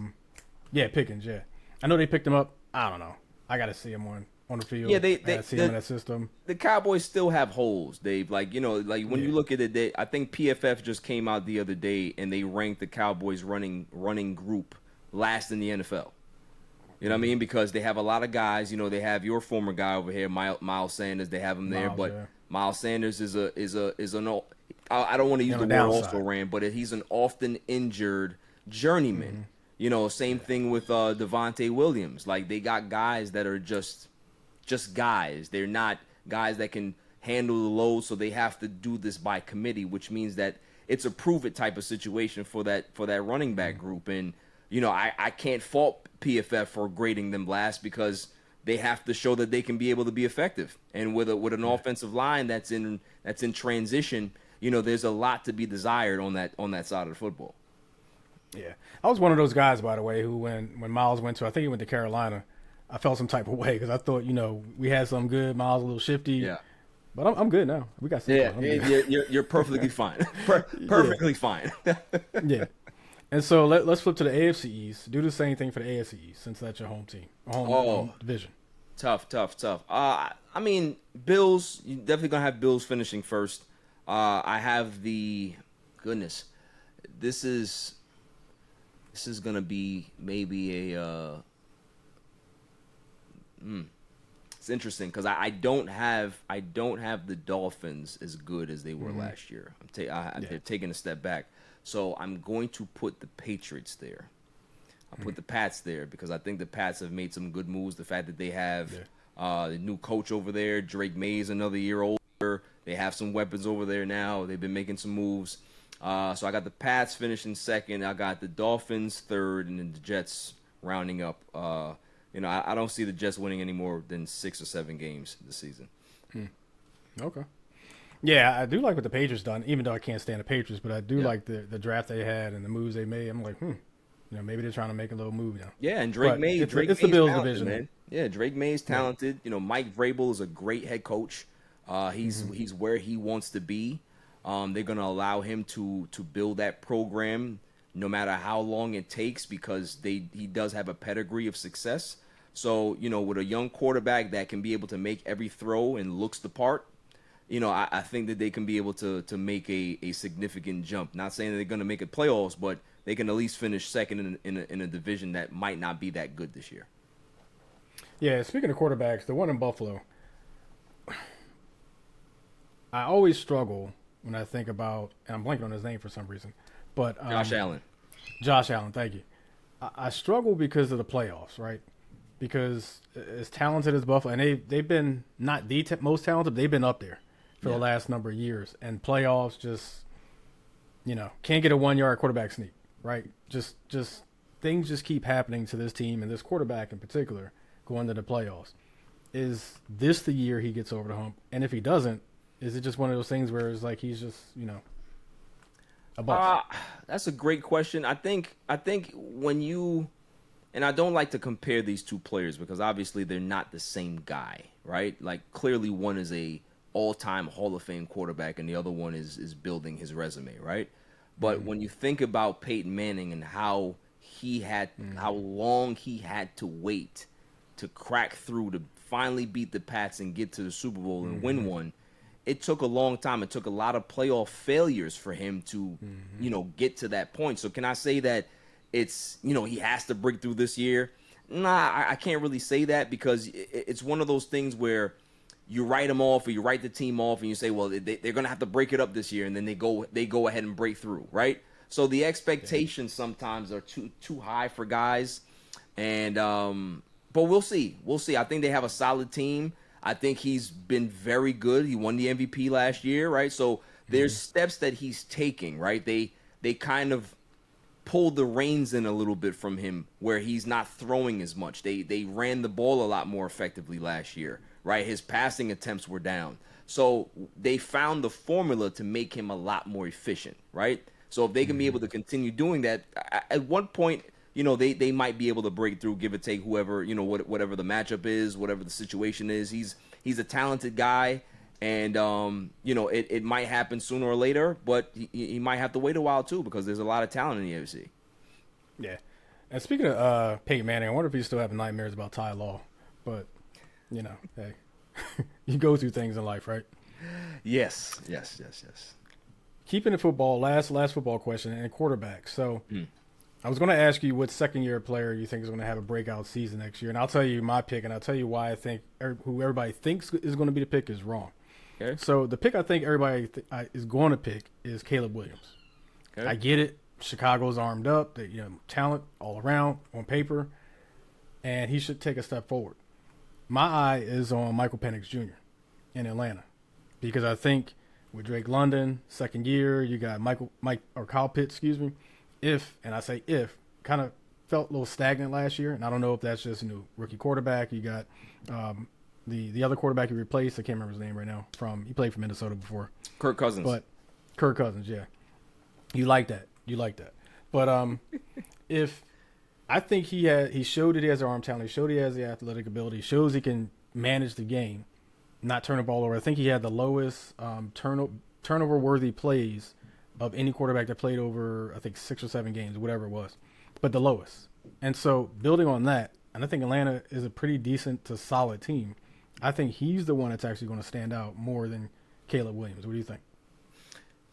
Yeah, Pickens. Yeah, I know they picked him up. I don't know. I got to see him on the field. Yeah, I got to see him in that system. the Cowboys still have holes, Dave. Like, like when you look at it, I think PFF just came out the other day and they ranked the Cowboys running group last in the NFL. You know what I mean? Because they have a lot of guys. They have your former guy over here, Miles Sanders. They have him there, but Miles Sanders is an I don't want to use the word also ran, but he's an often injured journeyman. Same thing with Devontae Williams. Like, they got guys that are just guys. They're not guys that can handle the load, so they have to do this by committee, which means that it's a prove it type of situation for that running back group. And I can't fault PFF for grading them last because they have to show that they can be able to be effective. And with an offensive line that's in transition, there's a lot to be desired on that side of the football. Yeah, I was one of those guys, by the way, who when Miles went to, I think he went to Carolina, I felt some type of way because I thought, we had some good. Miles a little shifty. Yeah. But I'm good now. We got some. You're perfectly fine. Perfectly fine. Yeah. And so let's flip to the AFC East. Do the same thing for the AFC East since that's your home team, home division. Tough. I mean, Bills. You definitely gonna have Bills finishing first. I have goodness. This is gonna be maybe it's interesting because I don't have the Dolphins as good as they were last year. They're taking a step back, so I'm going to put the Patriots there. I'll put the Pats there because I think the Pats have made some good moves. The fact that they have the new coach over there, Drake Mays, another year older. They have some weapons over there now. They've been making some moves. So I got the Pats finishing second. I got the Dolphins third, and then the Jets rounding up. I don't see the Jets winning any more than 6 or 7 games this season. Okay. Yeah, I do like what the Patriots done, even though I can't stand the Patriots, but I do like the draft they had and the moves they made. I'm like, maybe they're trying to make a little move now. Yeah, and Drake May. It's the Bills division, man. Yeah, Drake May is talented. Mike Vrabel is a great head coach. He's where he wants to be. They're going to allow him to build that program no matter how long it takes because he does have a pedigree of success. So, with a young quarterback that can be able to make every throw and looks the part, I think that they can be able to make a significant jump. Not saying that they're going to make it playoffs, but they can at least finish second in a division that might not be that good this year. Yeah, speaking of quarterbacks, the one in Buffalo, I always struggle when I think about, and I'm blanking on his name for some reason, but Josh Allen. Josh Allen, thank you. I struggle because of the playoffs, right? Because as talented as Buffalo, and they've been not the most talented, but they've been up there for the last number of years. And playoffs just, can't get a 1-yard quarterback sneak, right? Just things just keep happening to this team and this quarterback in particular going to the playoffs. Is this the year he gets over the hump? And if he doesn't, is it just one of those things where it's like he's just, a bust? That's a great question. I think when you, and I don't like to compare these two players because obviously they're not the same guy, right? Like clearly one is a all-time Hall of Fame quarterback and the other one is building his resume, right? But when you think about Peyton Manning and how how long he had to wait to crack through to finally beat the Pats and get to the Super Bowl and win one, it took a long time. It took a lot of playoff failures for him to, get to that point. So can I say that it's, he has to break through this year? Nah, I can't really say that because it's one of those things where you write them off or you write the team off and you say, well, they're going to have to break it up this year, and then they go ahead and break through, right? So the expectations sometimes are too high for guys, and but we'll see. I think they have a solid team. I think he's been very good. He won the MVP last year, right? So there's steps that he's taking, right? They kind of pulled the reins in a little bit from him where he's not throwing as much. They ran the ball a lot more effectively last year, right? His passing attempts were down. So they found the formula to make him a lot more efficient, right? So if they can be able to continue doing that, at one point, they might be able to break through, give or take whoever, whatever the matchup is, whatever the situation is. He's a talented guy, and it might happen sooner or later, but he might have to wait a while too because there's a lot of talent in the AFC. Yeah, And speaking of Peyton Manning, I wonder if he's still having nightmares about Ty Law. But, hey, you go through things in life, right? Yes. Keeping it football, last football question, and quarterback. So I was going to ask you what second-year player you think is going to have a breakout season next year. And I'll tell you my pick, and I'll tell you why I think who everybody thinks is going to be the pick is wrong. Okay. So the pick I think everybody is going to pick is Caleb Williams. Okay. I get it. Chicago's armed up. They, talent all around on paper, and he should take a step forward. My eye is on Michael Penix Jr. in Atlanta because I think with Drake London, second year, you got Kyle Pitts, if kind of felt a little stagnant last year, and I don't know if that's just rookie quarterback. You got the other quarterback he replaced. I can't remember his name right now. He played for Minnesota before. Kirk Cousins. But Kirk Cousins, yeah. You like that. But if I think he showed that he has the arm talent, he showed he has the athletic ability, shows he can manage the game, not turn the ball over. I think he had the lowest turnover worthy plays of any quarterback that played over, I think, 6 or 7 games, whatever it was, but the lowest. And so building on that, and I think Atlanta is a pretty decent to solid team. I think he's the one that's actually going to stand out more than Caleb Williams. What do you think?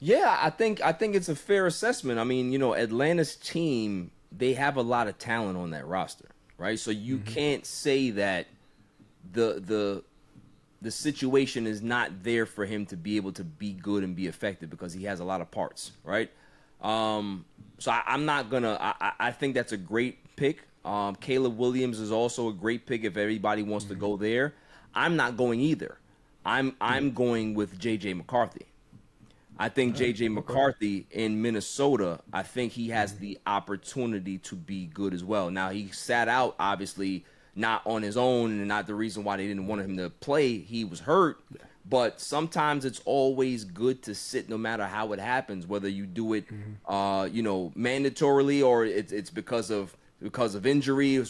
Yeah, I think it's a fair assessment. I mean, Atlanta's team, they have a lot of talent on that roster, right? So you can't say that the situation is not there for him to be able to be good and be effective because he has a lot of parts, right? So I'm not gonna. I think that's a great pick. Caleb Williams is also a great pick if everybody wants to go there. I'm not going either. I'm going with J.J. McCarthy. I think J.J. McCarthy in Minnesota, I think he has the opportunity to be good as well. Now, he sat out, obviously, not on his own and not the reason why they didn't want him to play. He was hurt. But sometimes it's always good to sit no matter how it happens, whether you do it, mandatorily or it's because of injury.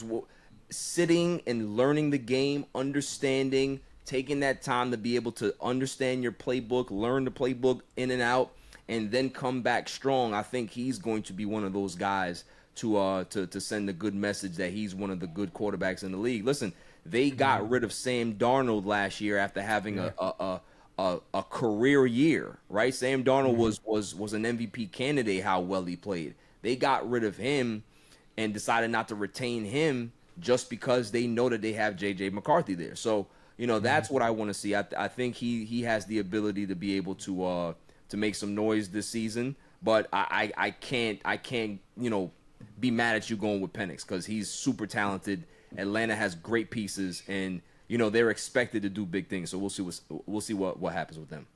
Sitting and learning the game, understanding, taking that time to be able to understand your playbook, learn the playbook in and out, and then come back strong. I think he's going to be one of those guys to send a good message that he's one of the good quarterbacks in the league. Listen, they got rid of Sam Darnold last year after having a career year, right? Sam Darnold was an MVP candidate, how well he played. They got rid of him and decided not to retain him just because they know that they have J.J. McCarthy there. So, that's what I want to see. I think he has the ability to be able to make some noise this season, but I can't be mad at you going with Penix because he's super talented. Atlanta has great pieces, and they're expected to do big things. So we'll see what happens with them.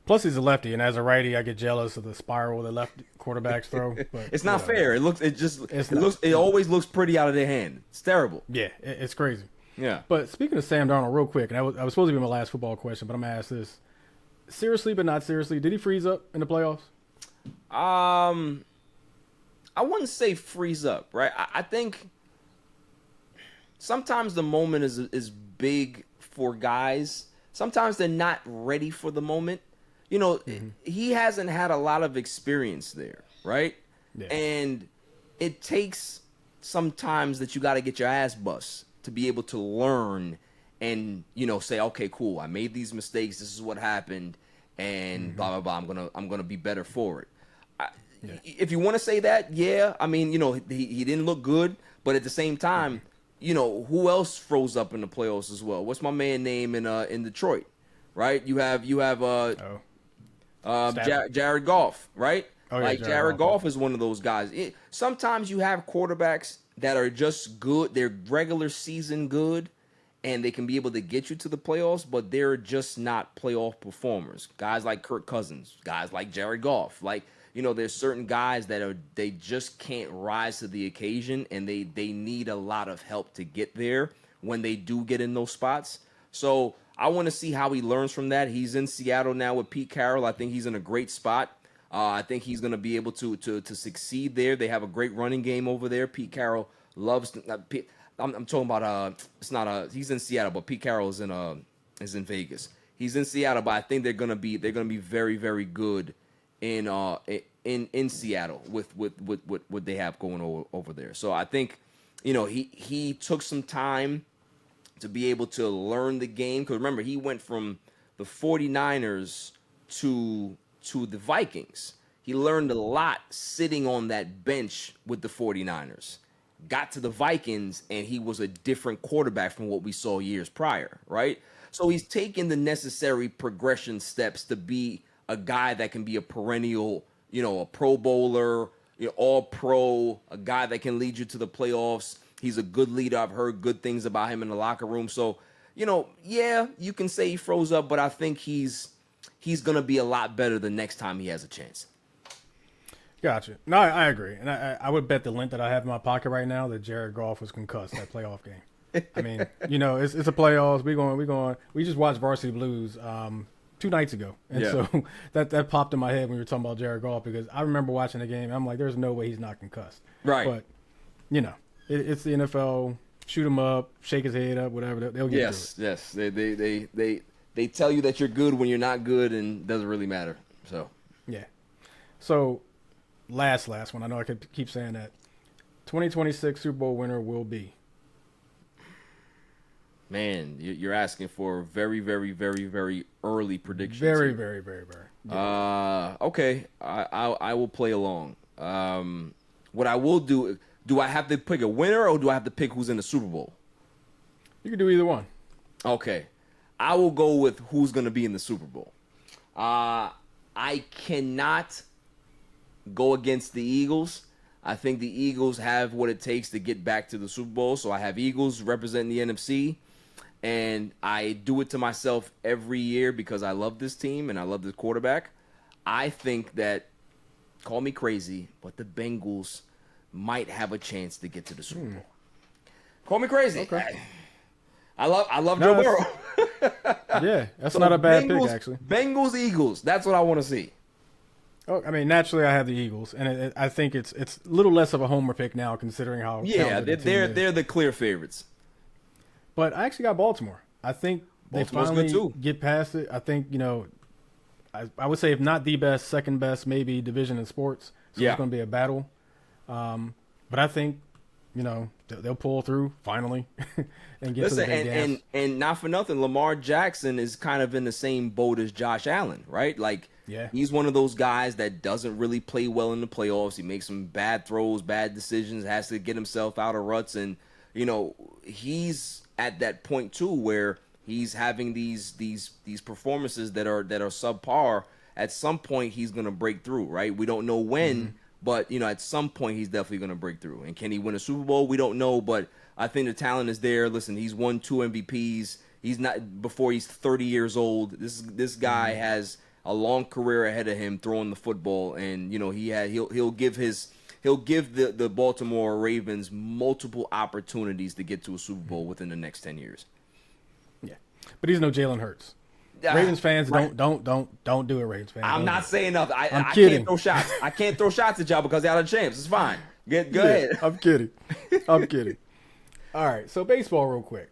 Plus, he's a lefty, and as a righty, I get jealous of the spiral that left quarterbacks throw. But it's not fair. It always looks pretty out of their hand. It's terrible. Yeah, it's crazy. Yeah. But speaking of Sam Darnold, real quick, and I was supposed to be my last football question, but I'm gonna ask this seriously, but not seriously. Did he freeze up in the playoffs? I wouldn't say freeze up, right? I think sometimes the moment is big for guys. Sometimes they're not ready for the moment. He hasn't had a lot of experience there, right? Yeah. And it takes sometimes that you got to get your ass bust to be able to learn and, say, okay, cool, I made these mistakes. This is what happened, and blah, blah, blah. I'm gonna be better for it. If you want to say that, yeah. I mean, he didn't look good, but at the same time, who else froze up in the playoffs as well? What's my man name in Detroit, right? You have Jared Goff, right? Oh, yeah, Jared Goff is one of those guys. Sometimes you have quarterbacks that are just good. They're regular season good, and they can be able to get you to the playoffs, but they're just not playoff performers. Guys like Kirk Cousins, guys like Jared Goff. There's certain guys they just can't rise to the occasion, and they need a lot of help to get there when they do get in those spots. So I want to see how he learns from that. He's in Seattle now with Pete Carroll. I think he's in a great spot. I think he's going to be able to succeed there. They have a great running game over there. Pete Carroll loves. I'm talking about. He's in Seattle, but Pete Carroll is in Vegas. He's in Seattle, but I think they're going to be very, very good in in Seattle with what they have going over there. So I think, you know, he took some time to be able to learn the game. Because remember, he went from the 49ers to the Vikings. He learned a lot sitting on that bench with the 49ers. Got to the Vikings, and he was a different quarterback from what we saw years prior, right? So he's taken the necessary progression steps to be a guy that can be a perennial, you know, a Pro Bowler, you know, all pro, a guy that can lead you to the playoffs. He's a good leader. I've heard good things about him in the locker room. So, you know, yeah, you can say he froze up, but I think he's going to be a lot better the next time he has a chance. Gotcha. No, I agree. And I would bet the lint that I have in my pocket right now that Jared Goff was concussed that playoff game. I mean, you know, it's a playoffs. We just watched Varsity Blues 2 nights ago. And so that popped in my head when we were talking about Jared Goff, because I remember watching the game. And I'm like, there's no way he's not concussed. Right. But, you know, it's the NFL. Shoot him up, shake his head up, whatever. They'll get through it. Yes. They tell you that you're good when you're not good, and it doesn't really matter. So yeah. So last one. I know I could keep saying that. 2026 Super Bowl winner will be. Man, you're asking for very, very, very, very early predictions. Very, very, very, very. Yeah. Okay. I will play along. What I will do I have to pick a winner, or do I have to pick who's in the Super Bowl? You can do either one. Okay. I will go with who's going to be in the Super Bowl. I cannot go against the Eagles. I think the Eagles have what it takes to get back to the Super Bowl. So I have Eagles representing the NFC. And I do it to myself every year because I love this team and I love this quarterback. I think that, call me crazy, but the Bengals might have a chance to get to the Super Bowl. Call me crazy. Okay. I love Joe Burrow. Yeah, that's not a bad pick, actually. Bengals, Eagles. That's what I want to see. Oh, I mean, naturally, I have the Eagles, and I think it's a little less of a homer pick now, considering how. Yeah, they're the clear favorites. But I actually got Baltimore. I think Baltimore's they finally good too. get past it. I think, you know, I would say if not the best, second best, maybe division in sports. So it's going to be a battle. But I think, you know, they'll pull through finally and get to the big dance. And not for nothing, Lamar Jackson is kind of in the same boat as Josh Allen, right? Like, he's one of those guys that doesn't really play well in the playoffs. He makes some bad throws, bad decisions, has to get himself out of ruts. And, you know, he's at that point, too, where he's having these performances that are subpar. At some point, he's going to break through, right? We don't know when. But, you know, at some point, he's definitely going to break through. And can he win a Super Bowl? We don't know, but I think the talent is there. Listen, he's won 2 MVPs. He's not before he's 30 years old. This guy has a long career ahead of him throwing the football, and you know he'll give the Baltimore Ravens multiple opportunities to get to a Super Bowl within the next 10 years. Yeah, but he's no Jalen Hurts. Ravens fans, don't do it, Ravens fans. I'm not saying nothing. I kidding. Can't throw shots. I can't throw shots at y'all because y'all are champs. It's fine. Go ahead. I'm kidding. All right, so baseball real quick.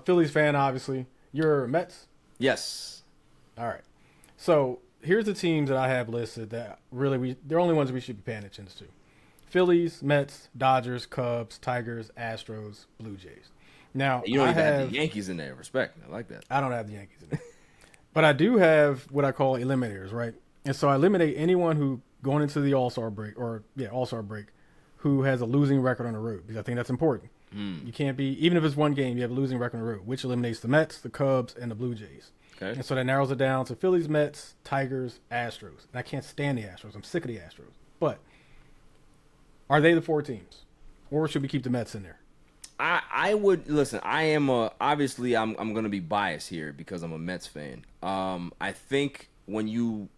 Phillies fan, obviously. You're Mets? Yes. All right. So here's the teams that I have listed that really they're only ones we should be paying attention to. Phillies, Mets, Dodgers, Cubs, Tigers, Astros, Blue Jays. Now, you don't even have the Yankees in there. Respect. I like that. I don't have the Yankees in there. But I do have what I call eliminators, right? And so I eliminate anyone who going into the All-Star break who has a losing record on the road, because I think that's important. You can't be, even if it's one game, you have a losing record on the road, which eliminates the Mets, the Cubs, and the Blue Jays. Okay. And so that narrows it down to Phillies, Mets, Tigers, Astros. And I can't stand the Astros. I'm sick of the Astros. But are they the 4 teams? Or should we keep the Mets in there? I would listen. I am obviously I'm going to be biased here because I'm a Mets fan. I think when you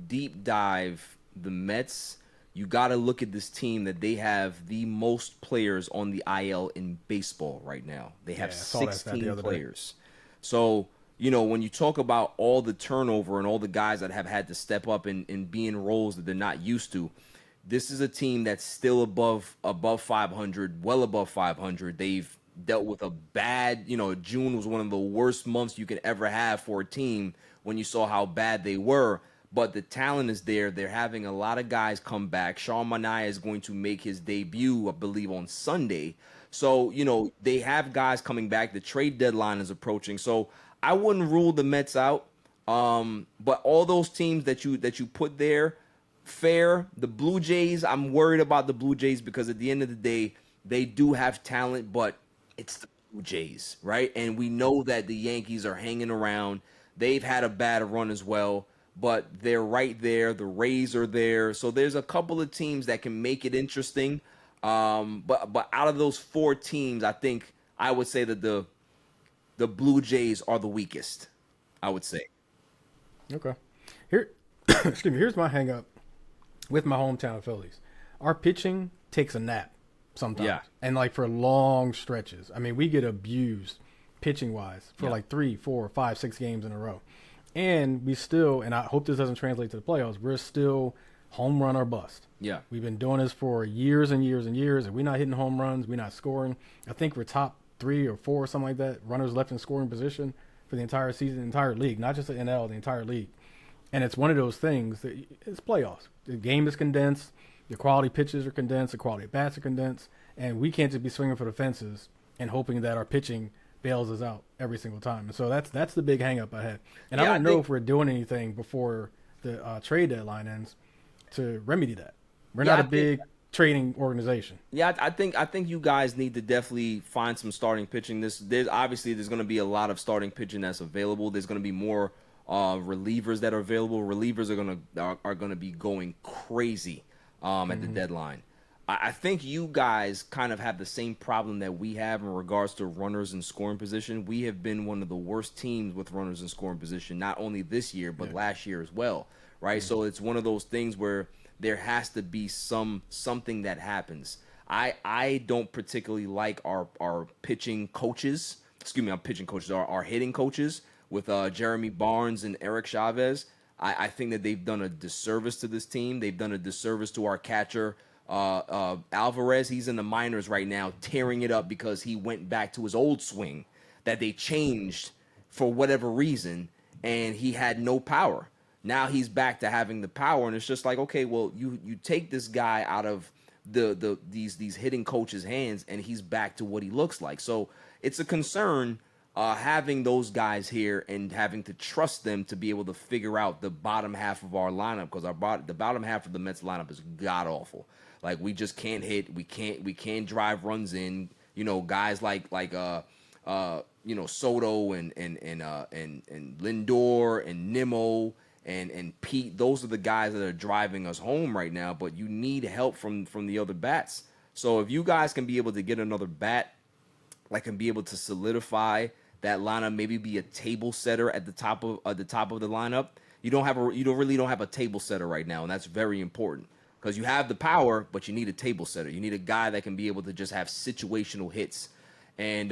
deep dive the Mets, you got to look at this team that they have the most players on the IL in baseball right now. They have 16 players. So, you know, when you talk about all the turnover and all the guys that have had to step up and be in roles that they're not used to, this is a team that's still above 500, well above 500. They've dealt with a bad, you know, June was one of the worst months you could ever have for a team when you saw how bad they were. but the talent is there. They're having a lot of guys come back. Sean Mania is going to make his debut, I believe, on Sunday. So, they have guys coming back. The trade deadline is approaching. So I wouldn't rule the Mets out. But all those teams that you put there, fair. The Blue Jays, I'm worried about the Blue Jays because at the end of the day, they do have talent, but it's the Blue Jays, right? And we know that the Yankees are hanging around. They've had a bad run as well, but they're right there. The Rays are there. So there's a couple of teams that can make it interesting. But out of those four teams, I think I would say that the Blue Jays are the weakest, I would say. Okay. Here, excuse me. Here's my hang up with my hometown Phillies. Our pitching takes a nap sometimes. Yeah. And like for long stretches. I mean, we get abused pitching wise for like 3, 4, 5, 6 games in a row. And we still, and I hope this doesn't translate to the playoffs, we're still home run or bust. Yeah. We've been doing this for years and years and years, and we're not hitting home runs. We're not scoring. I think we're top 3 or 4, something like that, runners left in scoring position for the entire season, the entire league, not just the NL, the entire league. And it's one of those things that it's playoffs. The game is condensed. The quality pitches are condensed. The quality of bats are condensed. And we can't just be swinging for the fences and hoping that our pitching bails us out every single time. And so that's the big hang up I had. And I don't know if we're doing anything before the trade deadline ends to remedy that. We're not a big trading organization. Yeah, I think you guys need to definitely find some starting pitching. There's going to be a lot of starting pitching that's available. There's going to be more relievers that are available. Relievers are gonna be going crazy at the deadline. I think you guys kind of have the same problem that we have in regards to runners in scoring position. We have been one of the worst teams with runners in scoring position, not only this year but last year as well, right? So it's one of those things where there has to be something that happens. I don't particularly like our pitching coaches. Excuse me, our pitching coaches, our hitting coaches with Jeremy Barnes and Eric Chavez. I think that they've done a disservice to this team. They've done a disservice to our catcher, Alvarez. He's in the minors right now, tearing it up because he went back to his old swing that they changed for whatever reason, and he had no power. Now he's back to having the power, and it's just like, okay, well, you take this guy out of these hitting coaches' hands, and he's back to what he looks like. So it's a concern having those guys here and having to trust them to be able to figure out the bottom half of our lineup, because the bottom half of the Mets lineup is god awful. Like, we just can't hit, we can't drive runs in. Guys like Soto and Lindor and Nimmo and Pete. Those are the guys that are driving us home right now. But you need help from the other bats. So if you guys can be able to get another bat, like, can be able to solidify that lineup, maybe be a table setter at the top of the lineup. You don't have a table setter right now, and that's very important because you have the power, but you need a table setter. You need a guy that can be able to just have situational hits. And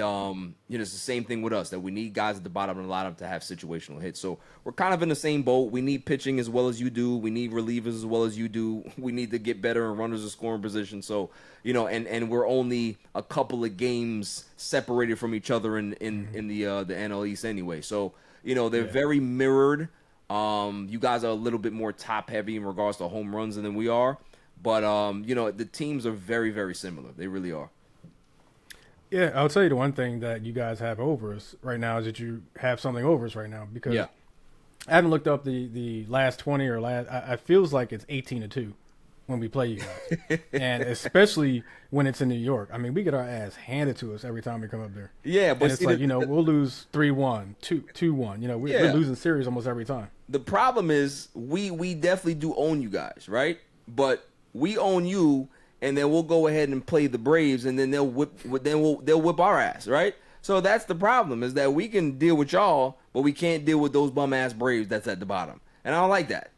it's the same thing with us, that we need guys at the bottom of the lineup to have situational hits. So we're kind of in the same boat. We need pitching as well as you do. We need relievers as well as you do. We need to get better in runners in scoring position. So, and we're only a couple of games separated from each other in the NL East anyway. So, they're very mirrored. You guys are a little bit more top heavy in regards to home runs than we are. But, the teams are very, very similar. They really are. Yeah, I'll tell you the one thing that you guys have over us right now is that you have something over us right now, because I haven't looked up the last 20 or I feels like it's 18-2 when we play you guys. And especially when it's in New York. I mean, we get our ass handed to us every time we come up there. Yeah, but and it's like, we'll lose 3-1, 2-1. We're losing series almost every time. The problem is we definitely do own you guys, right? But we own you, and then we'll go ahead and play the Braves, and then they'll whip our ass, right? So that's the problem, is that we can deal with y'all, but we can't deal with those bum ass Braves that's at the bottom. And I don't like that.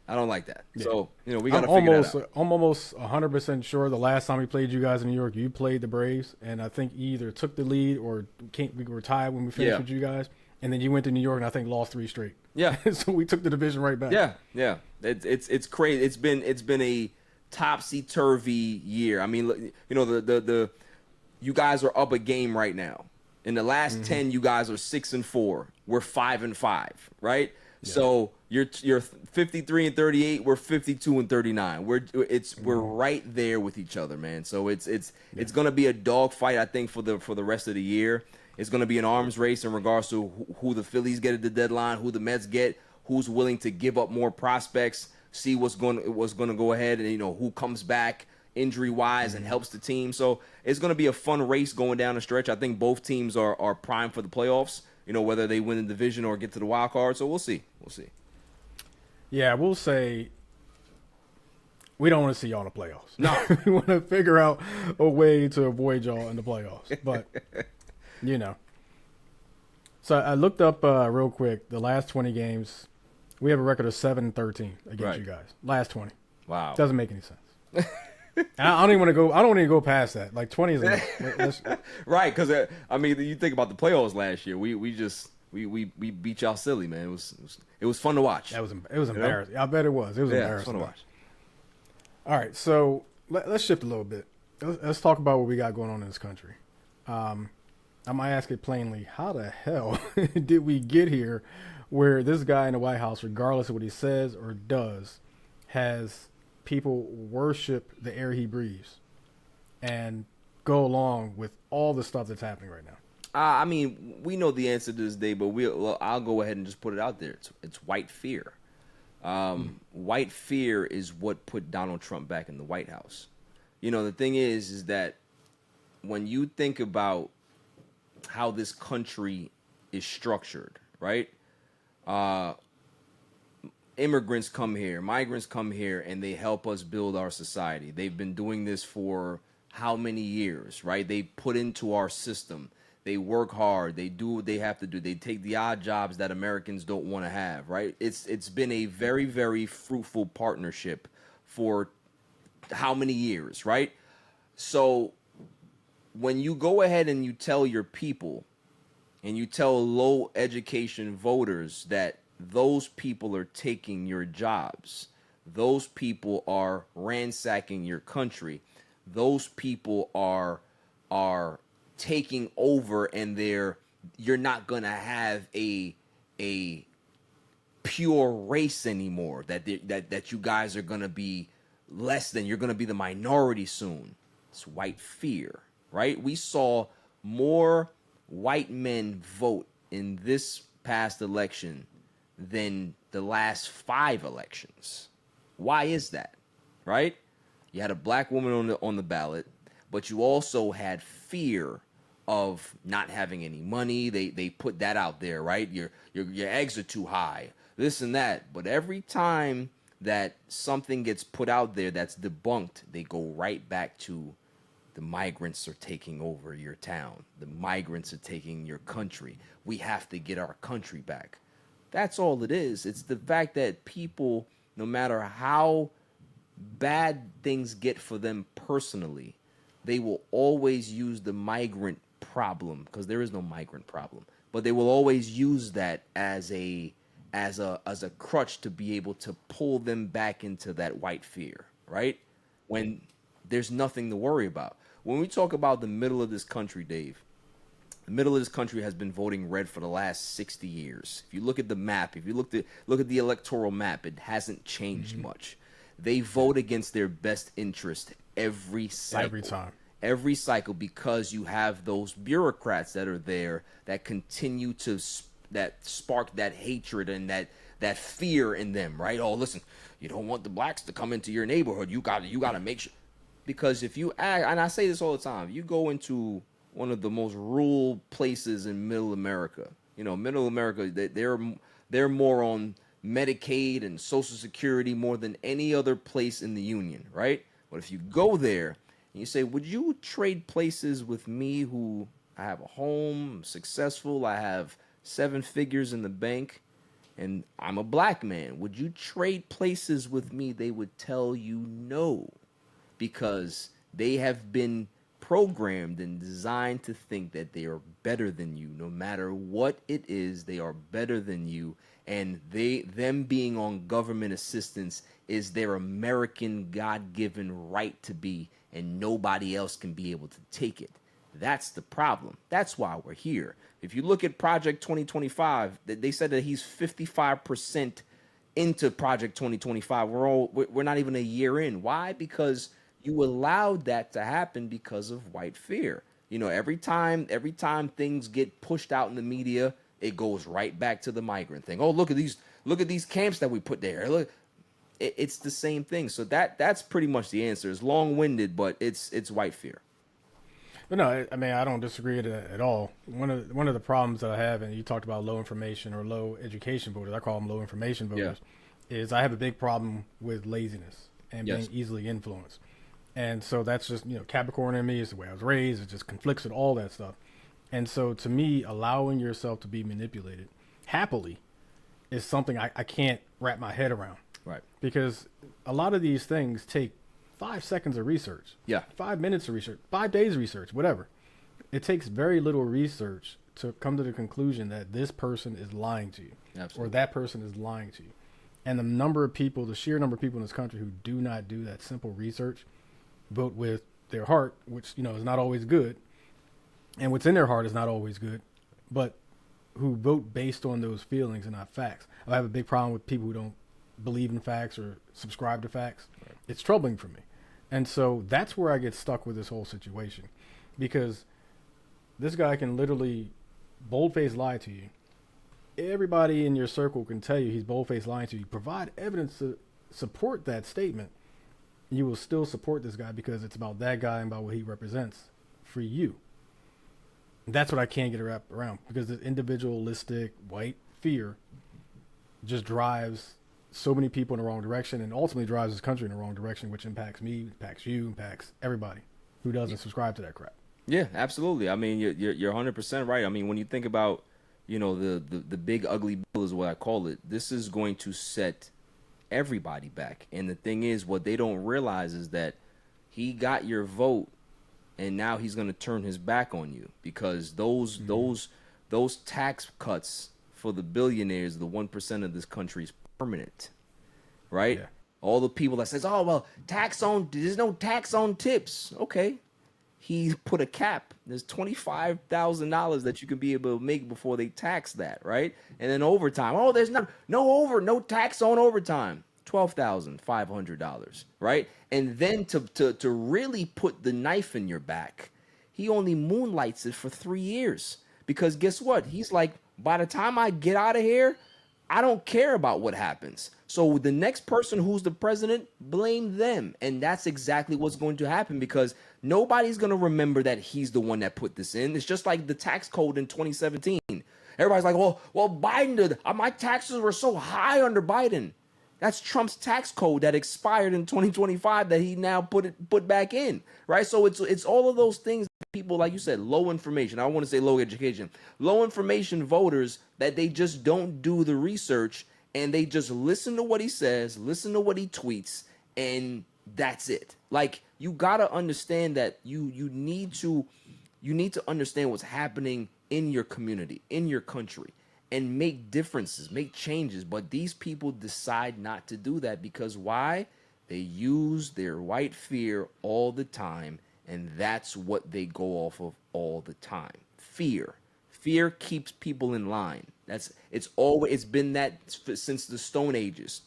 Yeah. So, we got to figure that out. I'm almost 100% sure the last time we played you guys in New York, you played the Braves, and I think you either took the lead or we were tied when we finished with you guys, and then you went to New York and I think lost 3 straight. Yeah. So we took the division right back. Yeah. It's crazy. It's been a topsy-turvy year. I mean, you guys are up a game right now. In the last 10, you guys are 6-4. We're 5-5, right? So you're 53 and 38. We're 52 and 39. We're right there with each other, man. So it's gonna be a dogfight, I think, for the rest of the year. It's gonna be an arms race in regards to who the Phillies get at the deadline, who the Mets get, who's willing to give up more prospects, see what's going to go ahead, and who comes back injury wise and helps the team. So it's gonna be a fun race going down the stretch. I think both teams are primed for the playoffs. Whether they win the division or get to the wild card. So we'll see. Yeah, we'll say we don't want to see y'all in the playoffs. No. We want to figure out a way to avoid y'all in the playoffs. But, So I looked up real quick the last 20 games. We have a record of 7-13 against you guys. Last 20. Wow. Doesn't make any sense. I don't even want to go. I don't want to go past that. Like 20 is enough. Right, because you think about the playoffs last year. We beat y'all silly, man. It was fun to watch. It was embarrassing. I bet it was. It was embarrassing. It was fun to watch. All right, so let's shift a little bit. Let's talk about what we got going on in this country. I might ask it plainly: how the hell did we get here, where this guy in the White House, regardless of what he says or does, has people worship the air he breathes and go along with all the stuff that's happening right now? We know the answer to this day, but I'll go ahead and just put it out there. It's white fear. White fear is what put Donald Trump back in the White House. The thing is that when you think about how this country is structured, right? Immigrants come here, migrants come here, and they help us build our society. They've been doing this for how many years, right? They put into our system. They work hard. They do what they have to do. They take the odd jobs that Americans don't want to have, right? It's been a very, very fruitful partnership for how many years, right? So when you go ahead and you tell your people and you tell low education voters that those people are taking your jobs, those people are ransacking your country, those people are taking over, and you're not gonna have a pure race anymore, that you guys are gonna be less than, you're gonna be the minority soon. It's white fear, right? We saw more white men vote in this past election than the last 5 elections. Why is that? Right? You had a black woman on the ballot, but you also had fear of not having any money. They put that out there, right? Your eggs are too high, this and that. But every time that something gets put out there that's debunked, they go right back to the migrants are taking over your town. The migrants are taking your country. We have to get our country back. That's all it is. It's the fact that people, no matter how bad things get for them personally, they will always use the migrant problem, because there is no migrant problem, but they will always use that as a crutch to be able to pull them back into that white fear, right? When there's nothing to worry about. When we talk about the middle of this country, Dave, the middle of this country has been voting red for the last 60 years. If you look at the map, if you look at the electoral map, it hasn't changed much. They vote against their best interest every cycle. Every time. Every cycle, because you have those bureaucrats that are there that continue to spark that hatred and that fear in them, right? Oh, listen, you don't want the blacks to come into your neighborhood. You got to make sure. Because if you act, and I say this all the time, you go into one of the most rural places in Middle America. Middle America, they're more on Medicaid and Social Security more than any other place in the union, right? But if you go there and you say, would you trade places with me, who I have a home, I'm successful, I have 7 figures in the bank, and I'm a black man, would you trade places with me? They would tell you no, because they have been programmed and designed to think that they are better than you. No matter what it is, they are better than you, and them being on government assistance is their American God-given right to be, and nobody else can be able to take it. That's the problem. That's why we're here. If you look at Project 2025, they said that he's 55% into Project 2025. We're not even a year in. Why? Because you allowed that to happen because of white fear. You know, every time things get pushed out in the media, it goes right back to the migrant thing. Oh, look at these camps that we put there. Look, it's the same thing. So that's pretty much the answer. It's long-winded, but it's white fear. But no, I mean, I don't disagree at all. One of the problems that I have, and you talked about low information or low education voters, I call them low information voters, is I have a big problem with laziness and being easily influenced. And so that's just, Capricorn in me is the way I was raised. It just conflicts with all that stuff. And so to me, allowing yourself to be manipulated happily is something I can't wrap my head around. Right. Because a lot of these things take 5 seconds of research. Yeah. 5 minutes of research, 5 days of research, whatever. It takes very little research to come to the conclusion that this person is lying to you. Absolutely. Or that person is lying to you. And the number of people, the sheer number of people in this country who do not do that simple research, vote with their heart, which, is not always good. And what's in their heart is not always good, but who vote based on those feelings and not facts. I have a big problem with people who don't believe in facts or subscribe to facts. Right. It's troubling for me. And so that's where I get stuck with this whole situation, because this guy can literally boldface lie to you. Everybody in your circle can tell you he's boldface lying to you. Provide evidence to support that statement. You will still support this guy because it's about that guy and about what he represents for you. That's what I can't get wrapped around, because the individualistic white fear just drives so many people in the wrong direction and ultimately drives this country in the wrong direction, which impacts me, impacts you, impacts everybody who doesn't subscribe to that crap. Yeah, absolutely. I mean, you're 100% right. I mean, when you think about, the big ugly bill is what I call it. This is going to set everybody back. And the thing is, what they don't realize is that he got your vote, and now he's going to turn his back on you, because those tax cuts for the billionaires, the 1% of this country, is permanent, right? Yeah. All the people that says, "Oh well, there's no tax on tips." Okay, he put a cap. There's $25,000 that you can be able to make before they tax that, right? And then overtime. Oh, there's no tax on overtime. $12,500, right? And then to really put the knife in your back, he only moonlights it for 3 years, because guess what? He's like, by the time I get out of here, I don't care about what happens. So the next person who's the president, blame them. And that's exactly what's going to happen, because nobody's going to remember that he's the one that put this in. It's just like the tax code in 2017. Everybody's like, well, Biden did. My taxes were so high under Biden. That's Trump's tax code that expired in 2025 that he now put back in, right? So it's all of those things. People, like you said, low information. I don't want to say low education. Low information voters that they just don't do the research, and they just listen to what he says, listen to what he tweets, and that's it. Like, you got to understand that you need to understand what's happening in your community, in your country, and make differences, make changes. But these people decide not to do that, because why? They use their white fear all the time. And that's what they go off of all the time. Fear. Fear keeps people in line. It's been that since the Stone Ages.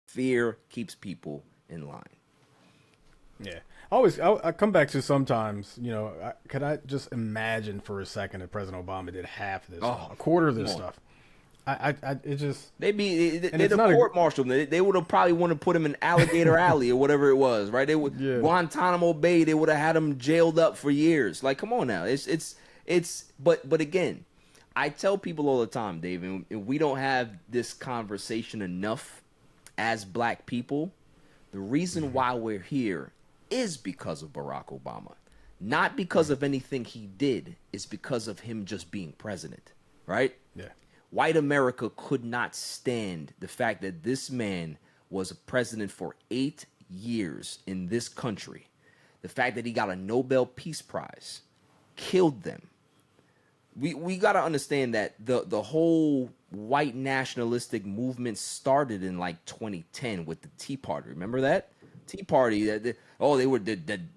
Fear keeps people in line. Yeah. I come back to sometimes, could I just imagine for a second that President Obama did half of this, a quarter of this stuff? It just they'd court martial. They would have probably want to put him in Alligator Alley or whatever it was, right? They would Guantanamo Bay. They would have had him jailed up for years. Like, come on now. But again, I tell people all the time, Dave, and we don't have this conversation enough as black people. The reason why we're here is because of Barack Obama, not because of anything he did. It's because of him just being president, right? Yeah. White America could not stand the fact that this man was a president for 8 years in this country. The fact that he got a Nobel Peace Prize killed them. We got to understand that the whole white nationalistic movement started in like 2010 with the Tea Party. Remember that? Tea Party.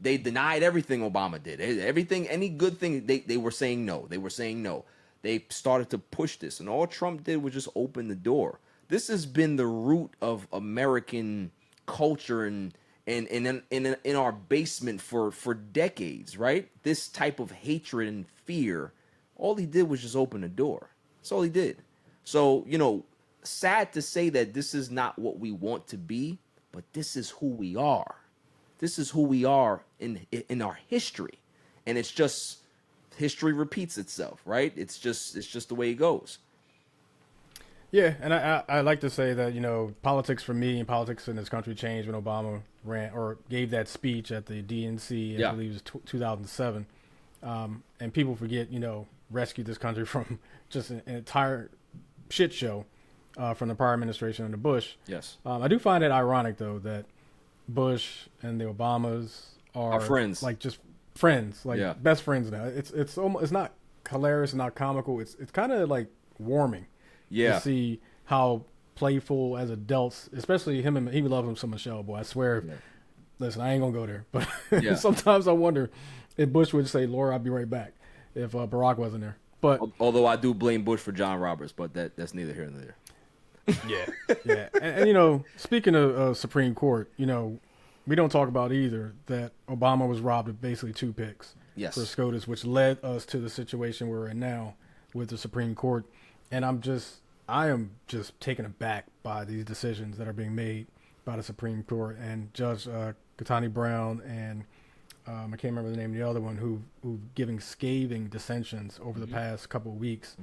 They denied everything Obama did. Everything, any good thing, they were saying no. They were saying no. They started to push this, and all Trump did was just open the door. This has been the root of American culture and in our basement for decades, right? This type of hatred and fear. All he did was just open the door. That's all he did. So, sad to say that this is not what we want to be, but this is who we are. This is who we are in our history. And it's just history repeats itself, right? It's just the way it goes. Yeah, and I like to say that, politics for me and politics in this country changed when Obama ran or gave that speech at the DNC, I believe it was 2007. And people forget, rescued this country from just an entire shit show from the prior administration under Bush. Yes. I do find it ironic, though, that Bush and the Obamas are friends. like just friends, like best friends now. It's almost, it's not hilarious, not comical. It's kind of like warming. Yeah. To see how playful as adults, especially him, and he love him some Michelle, boy. I swear. Yeah. Listen, I ain't gonna go there, but sometimes I wonder if Bush would say, "Laura, I'll be right back," if Barack wasn't there. But although I do blame Bush for John Roberts, but that's neither here nor there. Yeah. And speaking of Supreme Court, we don't talk about either that Obama was robbed of basically 2 picks for SCOTUS, which led us to the situation we're in now with the Supreme Court. And I am just taken aback by these decisions that are being made by the Supreme Court and Judge Katani Brown and I can't remember the name of the other one who giving scathing dissensions over the past couple of weeks.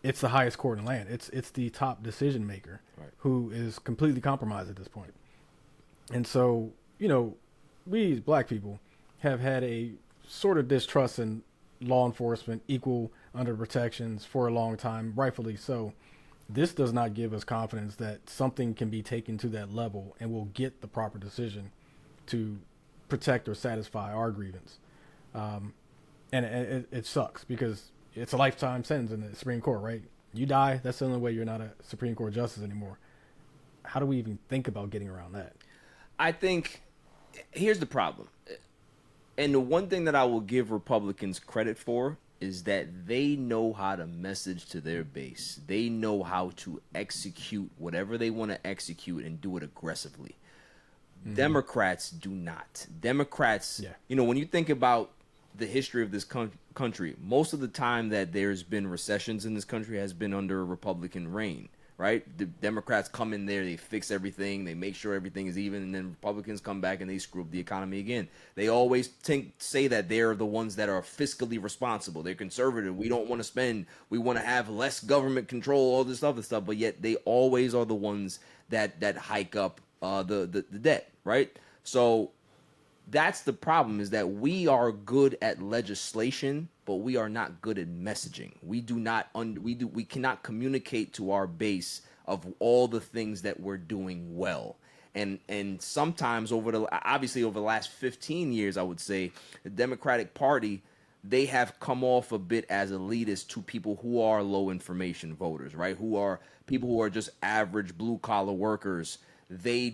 It's the highest court in the land. It's the top decision maker who is completely compromised at this point. And so, we as black people have had a sort of distrust in law enforcement, equal under protections for a long time, rightfully so. This does not give us confidence that something can be taken to that level and we'll get the proper decision to protect or satisfy our grievance. And it sucks because it's a lifetime sentence in the Supreme Court, right? You die, that's the only way you're not a Supreme Court justice anymore. How do we even think about getting around that? I think here's the problem. And the one thing that I will give Republicans credit for is that they know how to message to their base. They know how to execute whatever they want to execute and do it aggressively. Democrats do not. Democrats, when you think about the history of this country, most of the time that there's been recessions in this country has been under Republican reign, right? The Democrats come in there, they fix everything, they make sure everything is even, and then Republicans come back and they screw up the economy again. They always say that they're the ones that are fiscally responsible. They're conservative. We don't want to spend. We want to have less government control, all this other stuff, but yet they always are the ones that hike up the debt, right? So that's the problem, is that we are good at legislation, but we are not good at messaging. We cannot communicate to our base of all the things that we're doing well. And sometimes over the last 15 years, I would say the Democratic Party, they have come off a bit as elitist to people who are low information voters, right? Who are people who are just average blue collar workers. They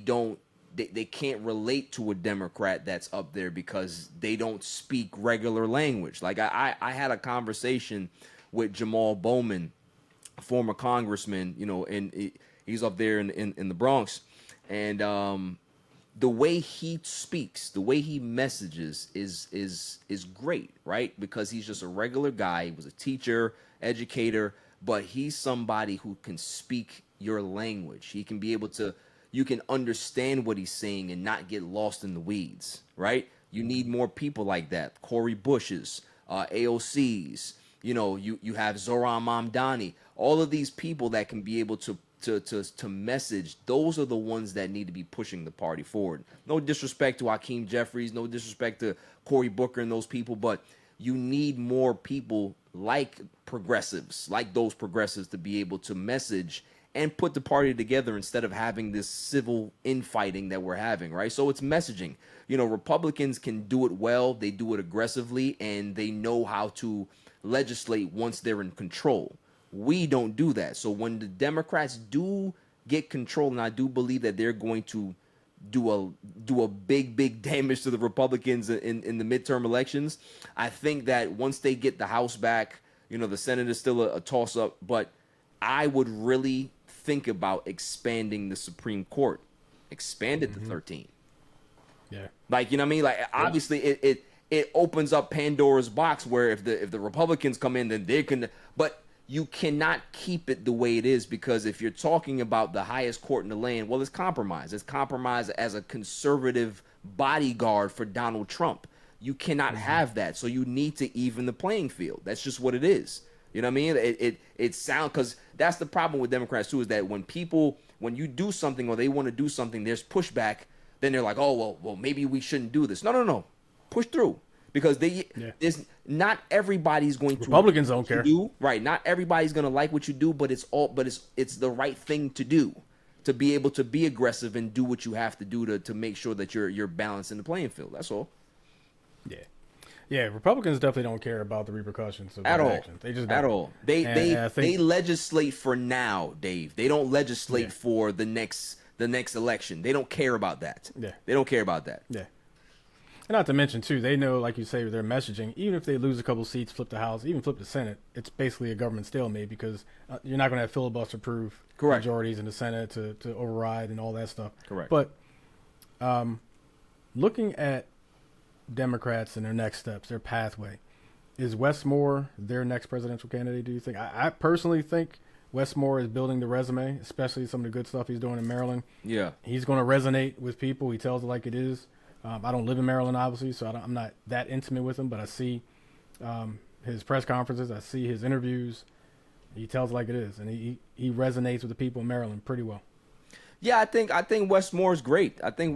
can't relate to a Democrat that's up there because they don't speak regular language. Like I had a conversation with Jamal Bowman, former congressman, and he's up there in the Bronx, and the way he speaks, the way he messages is great, right? Because he's just a regular guy. He was a teacher, educator, but he's somebody who can speak your language. He can be able to. You can understand what he's saying and not get lost in the weeds, right? You need more people like that. Cori Bushes, AOCs, you have Zoran Mamdani. All of these people that can be able to message, those are the ones that need to be pushing the party forward. No disrespect to Hakeem Jeffries, no disrespect to Cory Booker and those people, but you need more people like progressives, like those progressives, to be able to message and put the party together instead of having this civil infighting that we're having, right? So it's messaging. Republicans can do it well, they do it aggressively, and they know how to legislate once they're in control. We don't do that. So when the Democrats do get control, and I do believe that they're going to do a big damage to the Republicans in the midterm elections. I think that once they get the House back, the Senate is still a toss up, but I would really think about expanding the Supreme Court, expand it to 13. Yeah. Like, you know what I mean? Like, obviously it opens up Pandora's box where if the Republicans come in, then they can, but you cannot keep it the way it is, because if you're talking about the highest court in the land, well, it's compromised. It's compromised as a conservative bodyguard for Donald Trump. You cannot have that. So you need to even the playing field. That's just what it is. You know what I mean? It sounds, because that's the problem with Democrats too, is that when you do something or they want to do something, there's pushback. Then they're like, oh, well, maybe we shouldn't do this. No. Push through. Because there's not everybody's going to. Republicans don't care. Right. Not everybody's going to like what you do, but it's the right thing to do, to be able to be aggressive and do what you have to do to make sure that you're balanced in the playing field. That's all. Yeah. Yeah, Republicans definitely don't care about the repercussions of their actions. They just don't. At all. They legislate for now, Dave. They don't legislate for the next election. They don't care about that. Yeah. They don't care about that. Yeah. And not to mention, too, they know, like you say, with their messaging, even if they lose a couple seats, flip the House, even flip the Senate, it's basically a government stalemate, because you're not going to have filibuster-proof majorities in the Senate to override and all that stuff. Correct. But looking at Democrats and their next steps, their pathway, is Wes Moore their next presidential candidate, do you think? I personally think Wes Moore is building the resume, especially some of the good stuff he's doing in Maryland. Yeah. He's going to resonate with people. He tells it like it is. I don't live in Maryland, obviously, so I'm not that intimate with him, but I see his press conferences. I see his interviews. He tells it like it is, and he resonates with the people in Maryland pretty well. Yeah, I think Wes Moore's great. I think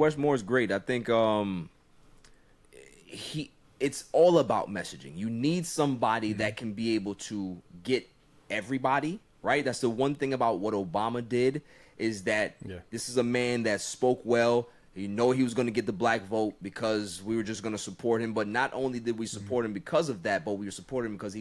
it's all about messaging. You need somebody that can be able to get everybody, right? That's the one thing about what Obama did, is that this is a man that spoke well. He was going to get the black vote because we were just going to support him. But not only did we support him because of that, but we were supporting him because he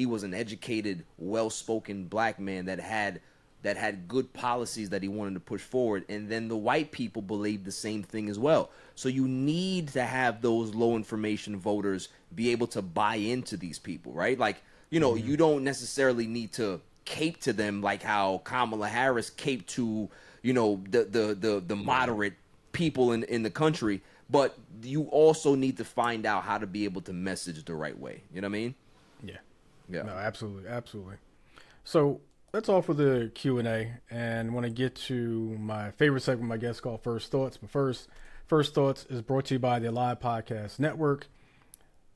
was an educated, well-spoken black man that had good policies that he wanted to push forward. And then the white people believed the same thing as well. So you need to have those low information voters be able to buy into these people, right? Like, you don't necessarily need to cape to them like how Kamala Harris caped to, the moderate people in the country, but you also need to find out how to be able to message the right way. You know what I mean? Yeah. No, absolutely. So that's all for the Q&A, and want to get to my favorite segment, my guest, called First Thoughts. But First Thoughts is brought to you by the Alive Podcast Network,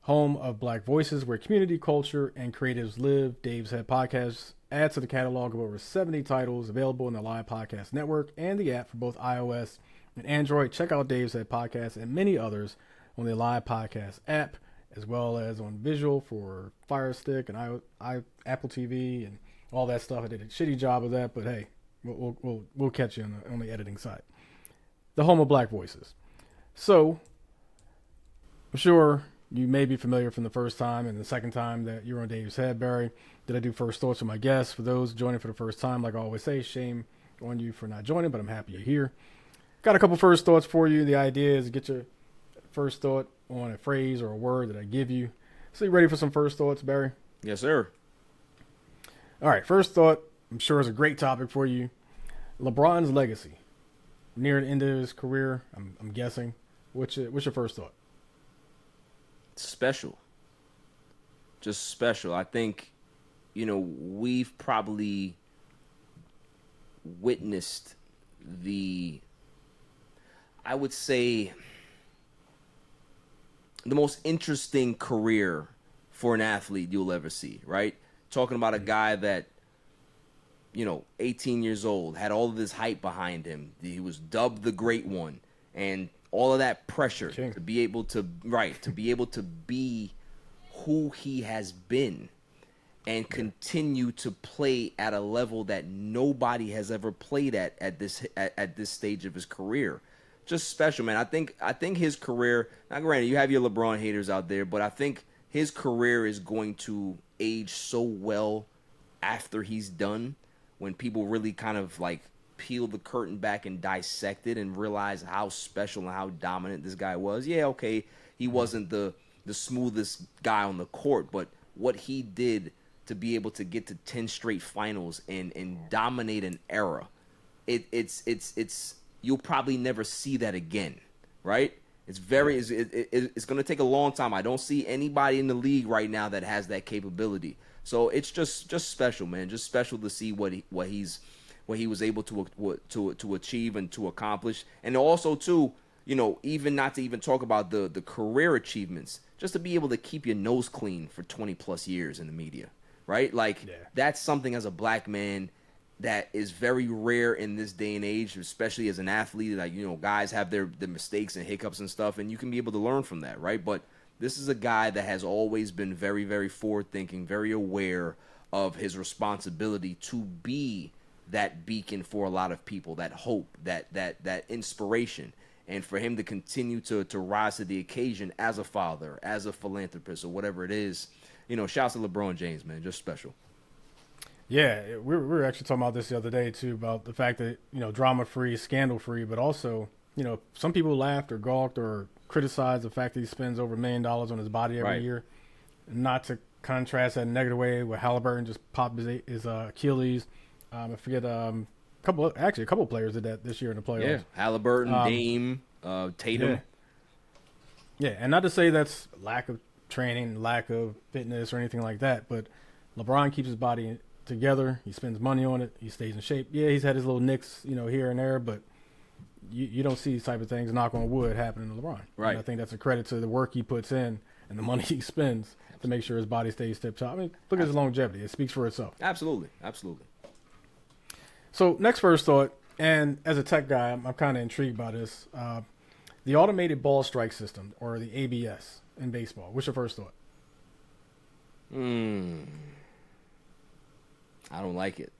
home of Black voices, where community, culture, and creatives live. Dave's Head Podcast adds to the catalog of over 70 titles available in the Alive Podcast Network and the app for both iOS and Android. Check out Dave's Head Podcast and many others on the Alive Podcast app, as well as on visual for Fire Stick and Apple TV and all that stuff. I did a shitty job of that, but hey, we'll catch you on the editing side. The home of Black voices. So I'm sure you may be familiar from the first time and the second time that you're on Dave's Head, Barry. Did I do First Thoughts with my guests? For those joining for the first time, like I always say, shame on you for not joining, but I'm happy you're here. Got a couple first thoughts for you. The idea is to get your first thought on a phrase or a word that I give you. So you ready for some first thoughts, Barry? Yes, sir. All right, first thought, I'm sure is a great topic for you. LeBron's legacy. Near the end of his career, I'm guessing. What's your first thought? Special. Just special. I think, we've probably witnessed I would say, the most interesting career for an athlete you'll ever see, right? Talking about a guy that, 18 years old, had all of this hype behind him. He was dubbed the Great One, and all of that pressure to be able to be who he has been and continue to play at a level that nobody has ever played at this stage of his career. Just special, man. I think his career, now granted, you have your LeBron haters out there, but I think his career is going to age so well after he's done, when people really kind of like peel the curtain back and dissect it and realize how special and how dominant this guy was. Yeah, okay, he wasn't the smoothest guy on the court, but what he did to be able to get to 10 straight finals and dominate an era, it's you'll probably never see that again, right? It's going to take a long time. I don't see anybody in the league right now that has that capability. So it's just special, man. Just special to see what he was able to achieve and to accomplish, and also too, even not to even talk about the career achievements, just to be able to keep your nose clean for 20 plus years in the media, right? Like that's something as a black man that is very rare in this day and age, especially as an athlete. Like, guys have their mistakes and hiccups and stuff, and you can be able to learn from that, right? But this is a guy that has always been very, very forward-thinking, very aware of his responsibility to be that beacon for a lot of people, that hope, that inspiration. And for him to continue to rise to the occasion as a father, as a philanthropist, or whatever it is, shouts to LeBron James, man, just special. Yeah, we were actually talking about this the other day too, about the fact that drama-free, scandal-free, but also some people laughed or gawked or criticized the fact that he spends over $1 million on his body every year. Not to contrast that in a negative way with Halliburton just popped his Achilles. I forget a couple of players did that this year in the playoffs. Yeah, Halliburton, Dame, Tatum. Yeah, and not to say that's lack of training, lack of fitness or anything like that, but LeBron keeps his body together. He spends money on it. He stays in shape. Yeah, he's had his little nicks, here and there, but you don't see these type of things, knock on wood, happening to LeBron. Right. And I think that's a credit to the work he puts in and the money he spends to make sure his body stays tip-top. I mean, look at his longevity. It speaks for itself. Absolutely. So next first thought, and as a tech guy, I'm kind of intrigued by this. The automated ball strike system, or the ABS in baseball. What's your first thought? I don't like it.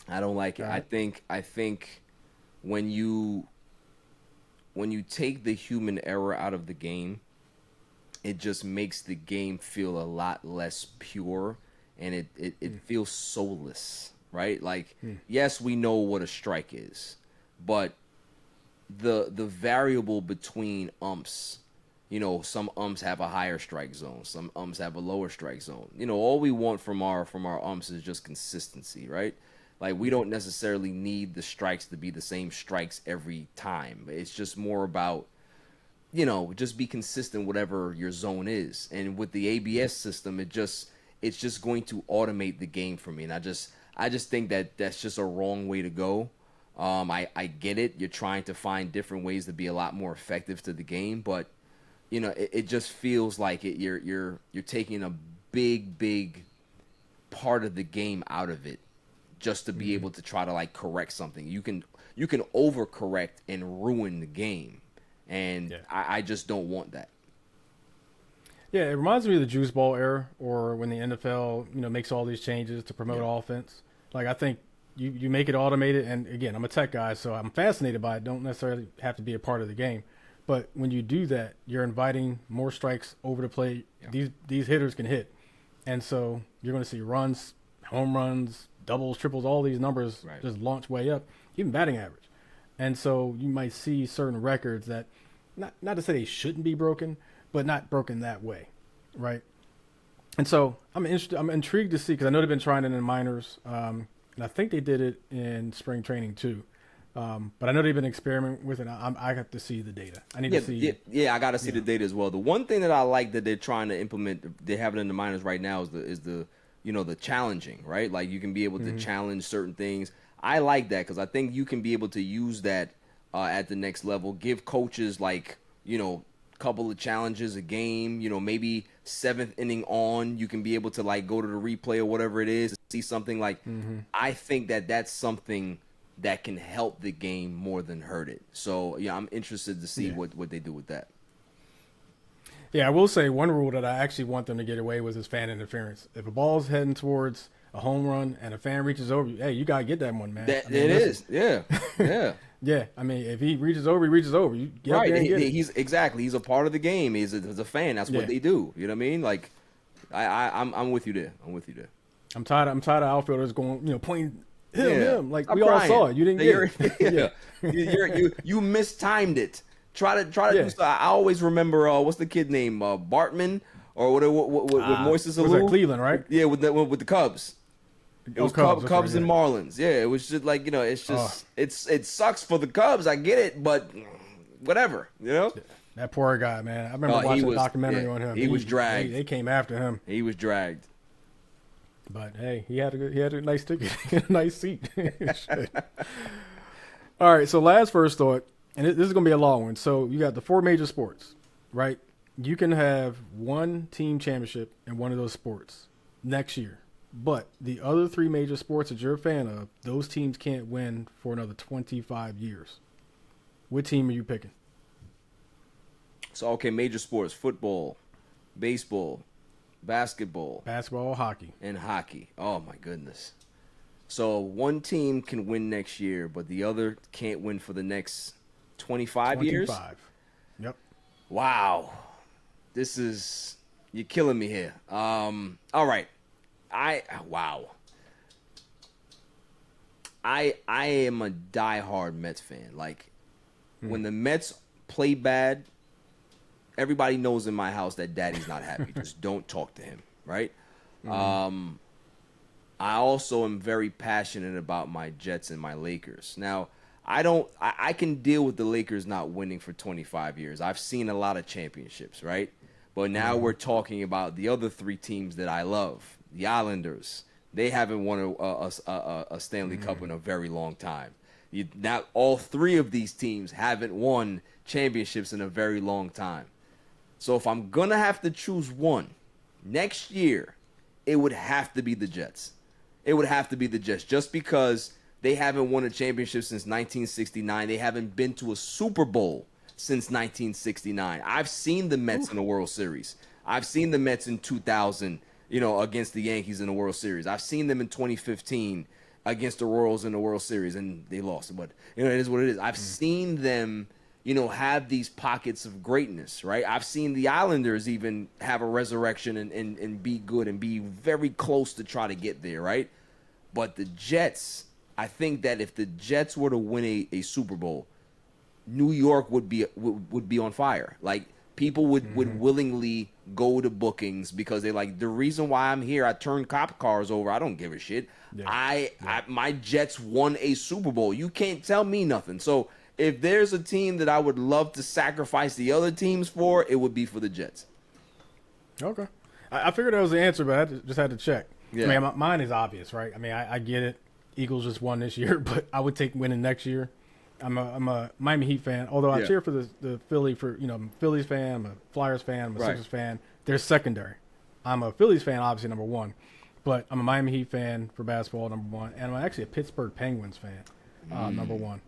Right. I think when you take the human error out of the game, it just makes the game feel a lot less pure, and it feels soulless, right? Like, yes, we know what a strike is, but the variable between umps, some umps have a higher strike zone, some umps have a lower strike zone. All we want from our umps is just consistency, right? Like, we don't necessarily need the strikes to be the same strikes every time. It's just more about, just be consistent whatever your zone is. And with the ABS system, it's just going to automate the game for me. And I just think that that's just a wrong way to go. I get it. You're trying to find different ways to be a lot more effective to the game, but it just feels like you're taking a big part of the game out of it just to be able to try to correct something. You can overcorrect and ruin the game, and I just don't want that. Yeah, it reminds me of the juice ball era, or when the NFL makes all these changes to promote offense. Like, I think you make it automated, and again, I'm a tech guy, so I'm fascinated by it. Don't necessarily have to be a part of the game. But when you do that, you're inviting more strikes over the plate. Yeah. These hitters can hit. And so you're going to see runs, home runs, doubles, triples, all these numbers just launch way up, even batting average. And so you might see certain records that, not to say they shouldn't be broken, but not broken that way, right? And so I'm intrigued to see, because I know they've been trying it in minors, and I think they did it in spring training too. But I know they've been experimenting with it. I have to see the data. I need to see. Yeah, I got to see the data as well. The one thing that I like that they're trying to implement, they have it in the minors right now, is the the challenging, right? Like, you can be able to challenge certain things. I like that, because I think you can be able to use that at the next level. Give coaches couple of challenges a game. Maybe 7th inning on, you can be able to go to the replay or whatever it is, see something I think that's something that can help the game more than hurt it. So, I'm interested to see what they do with that. Yeah, I will say one rule that I actually want them to get away with is fan interference. If a ball's heading towards a home run and a fan reaches over you, hey, you got to get that one, man. Yeah. Yeah, I mean, if he reaches over, he reaches over. You get up there and get it. He's a part of the game. He's a fan. That's what they do. You know what I mean? I'm with you there. I'm with you there. I'm tired of outfielders going, pointing him. Like I'm we all crying. saw it. You didn't get it. You mistimed it. Try to Yeah. do so. I always remember what's the kid name, Bartman, or what with Moises Was that Alou? Cleveland, right? Yeah, with the Cubs. It was Cubs. Cubs Right, and yeah. Marlins. Yeah, it was just like, it's just it sucks for the Cubs. I get it, but whatever, That poor guy, man. I remember He watching a was documentary on him. he was dragged. They came after him, He was dragged. but hey, he had a nice ticket, a nice seat. Shit. All right, so last first thought, and this is gonna be a long one. So you got the 4 major sports, right? You can have one team championship in one of those sports next year, but the other 3 major sports that you're a fan of, those teams can't win for another 25 years. What team are you picking? So okay, major sports: football, baseball, basketball, Hockey. and hockey. Oh my goodness. So one team can win next year, but the other can't win for the next 25 years? 25. Yep. Wow. You're killing me here. All right. Wow. I am a diehard Mets fan. Like, when the Mets play bad, everybody knows in my house that Daddy's not happy. Just don't talk to him, right? I also am very passionate about my Jets and my Lakers. Now, I can deal with the Lakers not winning for 25 years. I've seen a lot of championships, right? But now we're talking about the other 3 teams that I love. The Islanders. They haven't won a Stanley Cup in a very long time. Now, all 3 of these teams haven't won championships in a very long time. So if I'm going to have to choose one, next year, it would have to be the Jets. It would have to be the Jets just because they haven't won a championship since 1969. They haven't been to a Super Bowl since 1969. I've seen the Mets in the World Series. I've seen the Mets in 2000, against the Yankees in the World Series. I've seen them in 2015 against the Royals in the World Series, and they lost. But, it is what it is. I've seen them, have these pockets of greatness, right? I've seen the Islanders even have a resurrection and be good and be very close to try to get there, right? But the Jets, I think that if the Jets were to win a Super Bowl, New York would be on fire. Like, people would willingly go to bookings because they're like, the reason why I'm here, I turn cop cars over. I don't give a shit. Yeah. My Jets won a Super Bowl. You can't tell me nothing. So if there's a team that I would love to sacrifice the other teams for, it would be for the Jets. Okay. I figured that was the answer, but I just had to check. Yeah. I mean, mine is obvious, right? I mean, I get it. Eagles just won this year, but I would take winning next year. I'm a Miami Heat fan, although I cheer for the Philly I'm a Phillies fan, I'm a Flyers fan, I'm a Sixers fan. They're secondary. I'm a Phillies fan, obviously, number 1. But I'm a Miami Heat fan for basketball, number 1. And I'm actually a Pittsburgh Penguins fan, number 1.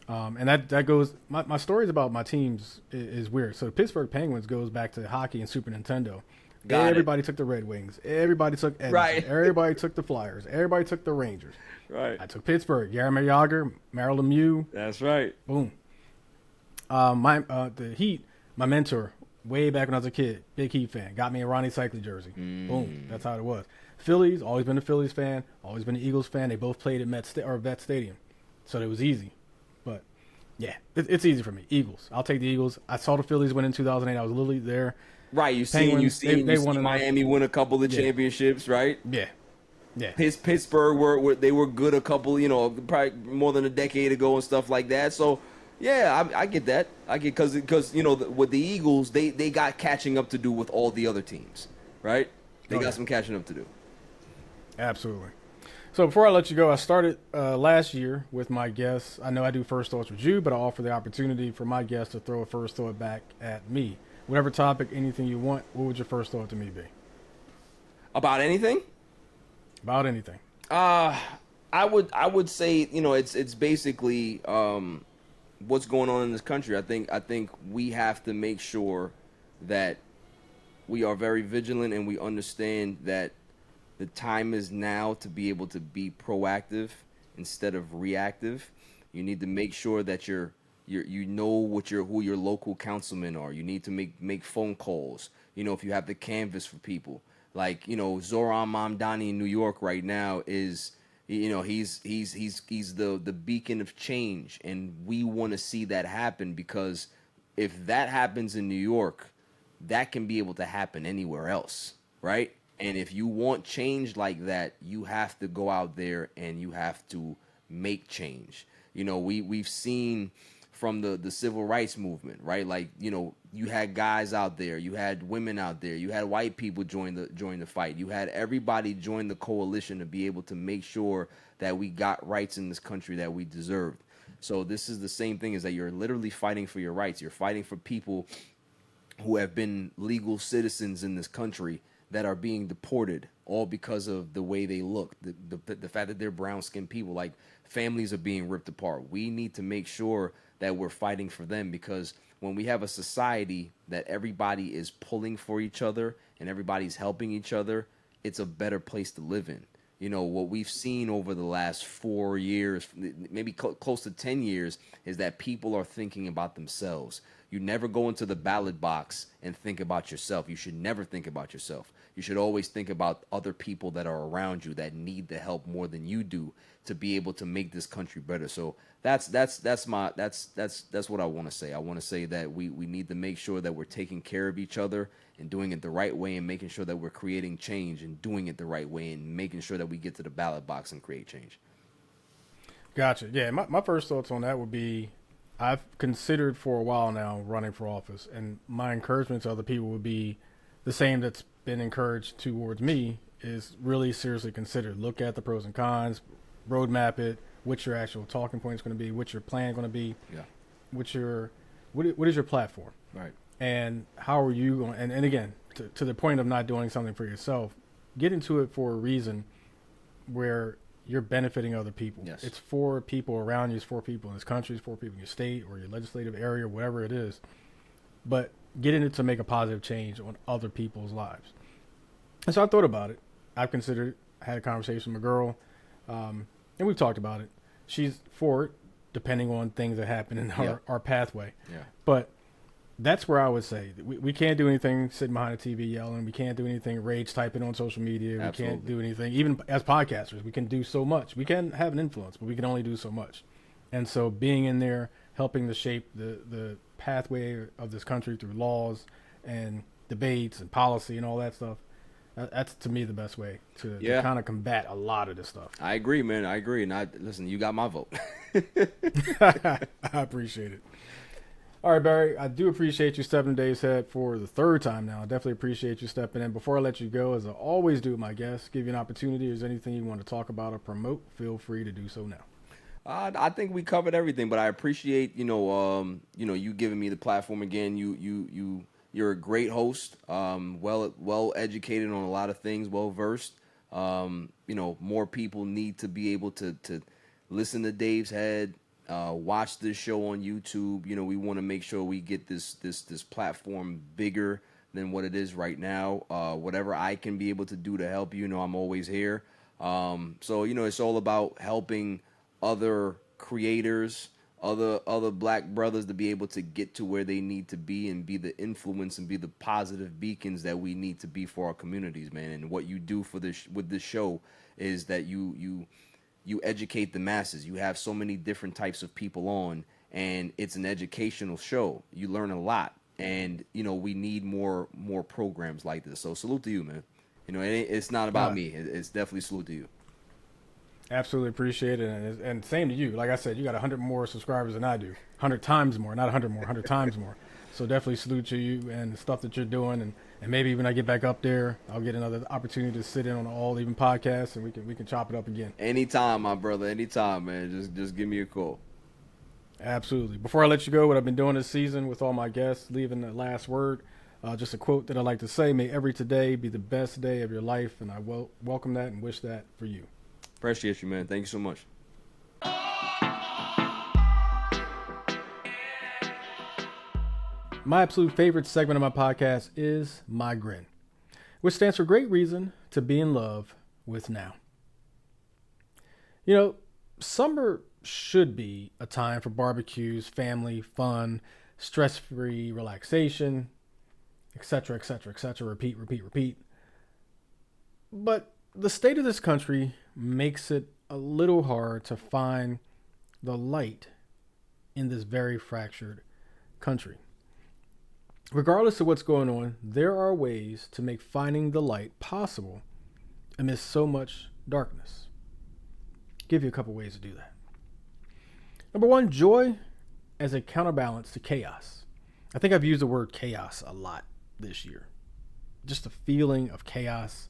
And that goes – my stories about my teams is weird. So the Pittsburgh Penguins goes back to hockey and Super Nintendo. Everybody took the Red Wings. Everybody took Edmonton. Right. Everybody took the Flyers. Everybody took the Rangers. Right. I took Pittsburgh. Jaromir Jagr, Mario Lemieux. That's right. Boom. The Heat, my mentor, way back when I was a kid, big Heat fan, got me a Ronnie Cycli jersey. Boom. That's how it was. Phillies, always been a Phillies fan, always been an Eagles fan. They both played at Vet Stadium, so it was easy. But yeah, it's easy for me. Eagles. I'll take the Eagles. I saw the Phillies win in 2008. I was literally there. Right. You see Miami win a couple of championships, right? Yeah. Yeah. Pittsburgh were good a couple, probably more than a decade ago and stuff like that. So, yeah, I get that. I get because with the Eagles, they got catching up to do with all the other teams, right? They got some catching up to do. Absolutely. So before I let you go, I started last year with my guests. I know I do first thoughts with you, but I offer the opportunity for my guests to throw a first thought back at me. Whatever topic, anything you want, what would your first thought to me be? About anything? About anything. I would say, it's basically what's going on in this country. I think we have to make sure that we are very vigilant and we understand that the time is now to be able to be proactive instead of reactive. You need to make sure that you know who your local councilmen are. You need to make phone calls. If you have the canvas for people. Like, Zoran Mamdani in New York right now is You know, he's the beacon of change, and we want to see that happen, because if that happens in New York, that can be able to happen anywhere else, right? And if you want change like that, you have to go out there and you have to make change. You know, we've seen from the civil rights movement, right? Like, you know, you had guys out there, you had women out there, you had white people join the fight. You had everybody join the coalition to be able to make sure that we got rights in this country that we deserved. So this is the same thing, is that you're literally fighting for your rights. You're fighting for people who have been legal citizens in this country that are being deported, all because of the way they look, the fact that they're brown skinned people. Like, families are being ripped apart. We need to make sure that we're fighting for them, because when we have a society that everybody is pulling for each other and everybody's helping each other, it's a better place to live in. You know, what we've seen over the last 4 years, maybe close to 10 years, is that people are thinking about themselves. You never go into the ballot box and think about yourself. You should never think about yourself. You should always think about other people that are around you that need the help more than you do, to be able to make this country better. So that's what I want to say. I want to say that we need to make sure that we're taking care of each other and doing it the right way, and making sure that we're creating change and doing it the right way, and making sure that we get to the ballot box and create change. Gotcha. Yeah, my first thoughts on that would be, I've considered for a while now running for office, and my encouragement to other people would be the same that's been encouraged towards me, is really seriously consider. Look at the pros and cons, roadmap it, what your actual talking point is going to be, what your plan going to be, Yeah. what is your platform, Right. and how are you going, and again, to the point of not doing something for yourself, get into it for a reason where you're benefiting other people. Yes. It's for people around you, it's for people in this country, it's for people in your state or your legislative area, whatever it is. But get in it to make a positive change on other people's lives. And so I thought about it. I've considered it. I had a conversation with a girl, and we've talked about it. She's for it, depending on things that happen in our pathway. Yeah. But that's where I would say we can't do anything sitting behind a TV yelling. We can't do anything rage typing on social media. Absolutely. We can't do anything. Even as podcasters, we can do so much. We can have an influence, but we can only do so much. And so being in there, helping to shape the pathway of this country through laws and debates and policy and all that stuff, that's to me the best way to kind of combat a lot of this stuff. I agree, man. I agree. And listen, you got my vote. I appreciate it. All right, Barry, I do appreciate you stepping in Dave's head for the third time now. I definitely appreciate you stepping in. Before I let you go, as I always do with my guests, give you an opportunity. Is there anything you want to talk about or promote? Feel free to do so now. I think we covered everything, but I appreciate you giving me the platform again. You're a great host, well educated on a lot of things, well versed. More people need to be able to listen to Dave's Head. Watch this show on YouTube. We want to make sure we get this platform bigger than what it is right now. Whatever I can be able to do to help you, I'm always here. So it's all about helping other creators, other black brothers, to be able to get to where they need to be and be the influence and be the positive beacons that we need to be for our communities, man. And what you do with this show is that you educate the masses. You have so many different types of people on, and it's an educational show. You learn a lot, and we need more programs like this. So salute to you, man. It's not about me. It's definitely salute to you. Absolutely appreciate it, and same to you. Like I said, you got 100 more subscribers than I do, 100 times more, not 100 more, 100 times more. So definitely salute to you and the stuff that you're doing, and maybe when I get back up there, I'll get another opportunity to sit in on the All Even podcast, and we can chop it up again. Anytime, my brother. Anytime, man. Just give me a call. Absolutely. Before I let you go, what I've been doing this season with all my guests, leaving the last word, just a quote that I like to say: "May every today be the best day of your life," and I welcome that and wish that for you. Appreciate you, man. Thank you so much. My absolute favorite segment of my podcast is my GRIN, which stands for Great Reason to Be in Love with Now. Summer should be a time for barbecues, family, fun, stress-free relaxation, etc., etc., etc. Repeat. But the state of this country makes it a little hard to find the light in this very fractured country. Regardless of what's going on, there are ways to make finding the light possible amidst so much darkness. I'll give you a couple ways to do that. Number one, joy as a counterbalance to chaos. I think I've used the word chaos a lot this year. Just the feeling of chaos,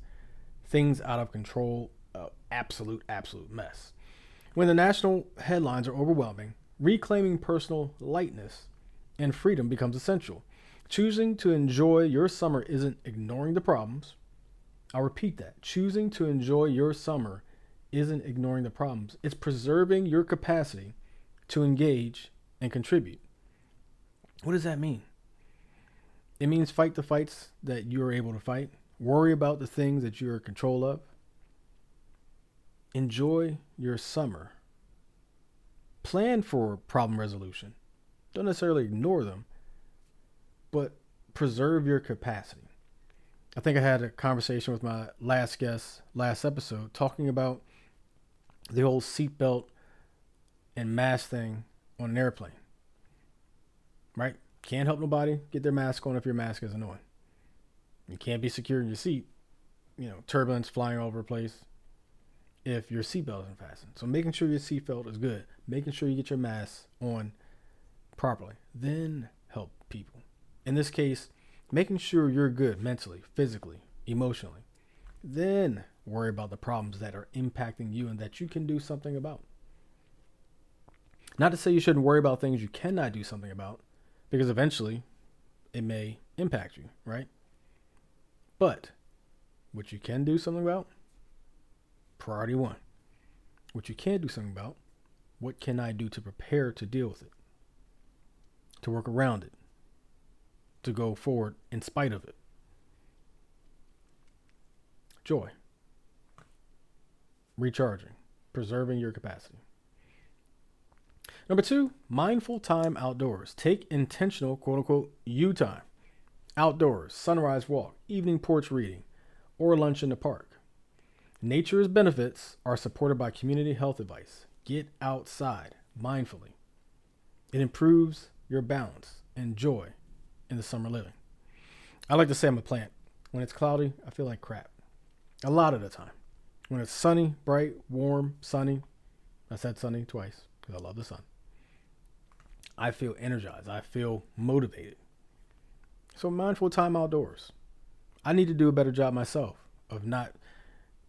things out of control, absolute mess. When the national headlines are overwhelming, reclaiming personal lightness and freedom becomes essential. Choosing to enjoy your summer isn't ignoring the problems. I'll repeat that. Choosing to enjoy your summer isn't ignoring the problems. It's preserving your capacity to engage and contribute. What does that mean? It means fight the fights that you're able to fight. Worry about the things that you're in control of. Enjoy your summer. Plan for problem resolution. Don't necessarily ignore them, but preserve your capacity. I think I had a conversation with my last guest last episode talking about the whole seatbelt and mask thing on an airplane. Right? Can't help nobody get their mask on if your mask isn't on. You can't be secure in your seat. Turbulence flying all over the place if your seatbelt isn't fastened. So making sure your seatbelt is good. Making sure you get your mask on properly. Then help people. In this case, making sure you're good mentally, physically, emotionally. Then worry about the problems that are impacting you and that you can do something about. Not to say you shouldn't worry about things you cannot do something about, because eventually it may impact you, right? But what you can do something about, priority one. What you can't do something about, what can I do to prepare to deal with it? To work around it? To go forward in spite of it? Joy. Recharging. Preserving your capacity. Number two, mindful time outdoors. Take intentional, quote unquote, you time. Outdoors, sunrise walk, evening porch reading, or lunch in the park. Nature's benefits are supported by community health advice. Get outside mindfully. It improves your balance and joy in the summer living. I like to say I'm a plant. When it's cloudy, I feel like crap. A lot of the time. When it's sunny, bright, warm, sunny, I said sunny twice because I love the sun, I feel energized. I feel motivated. So mindful time outdoors. I need to do a better job myself of not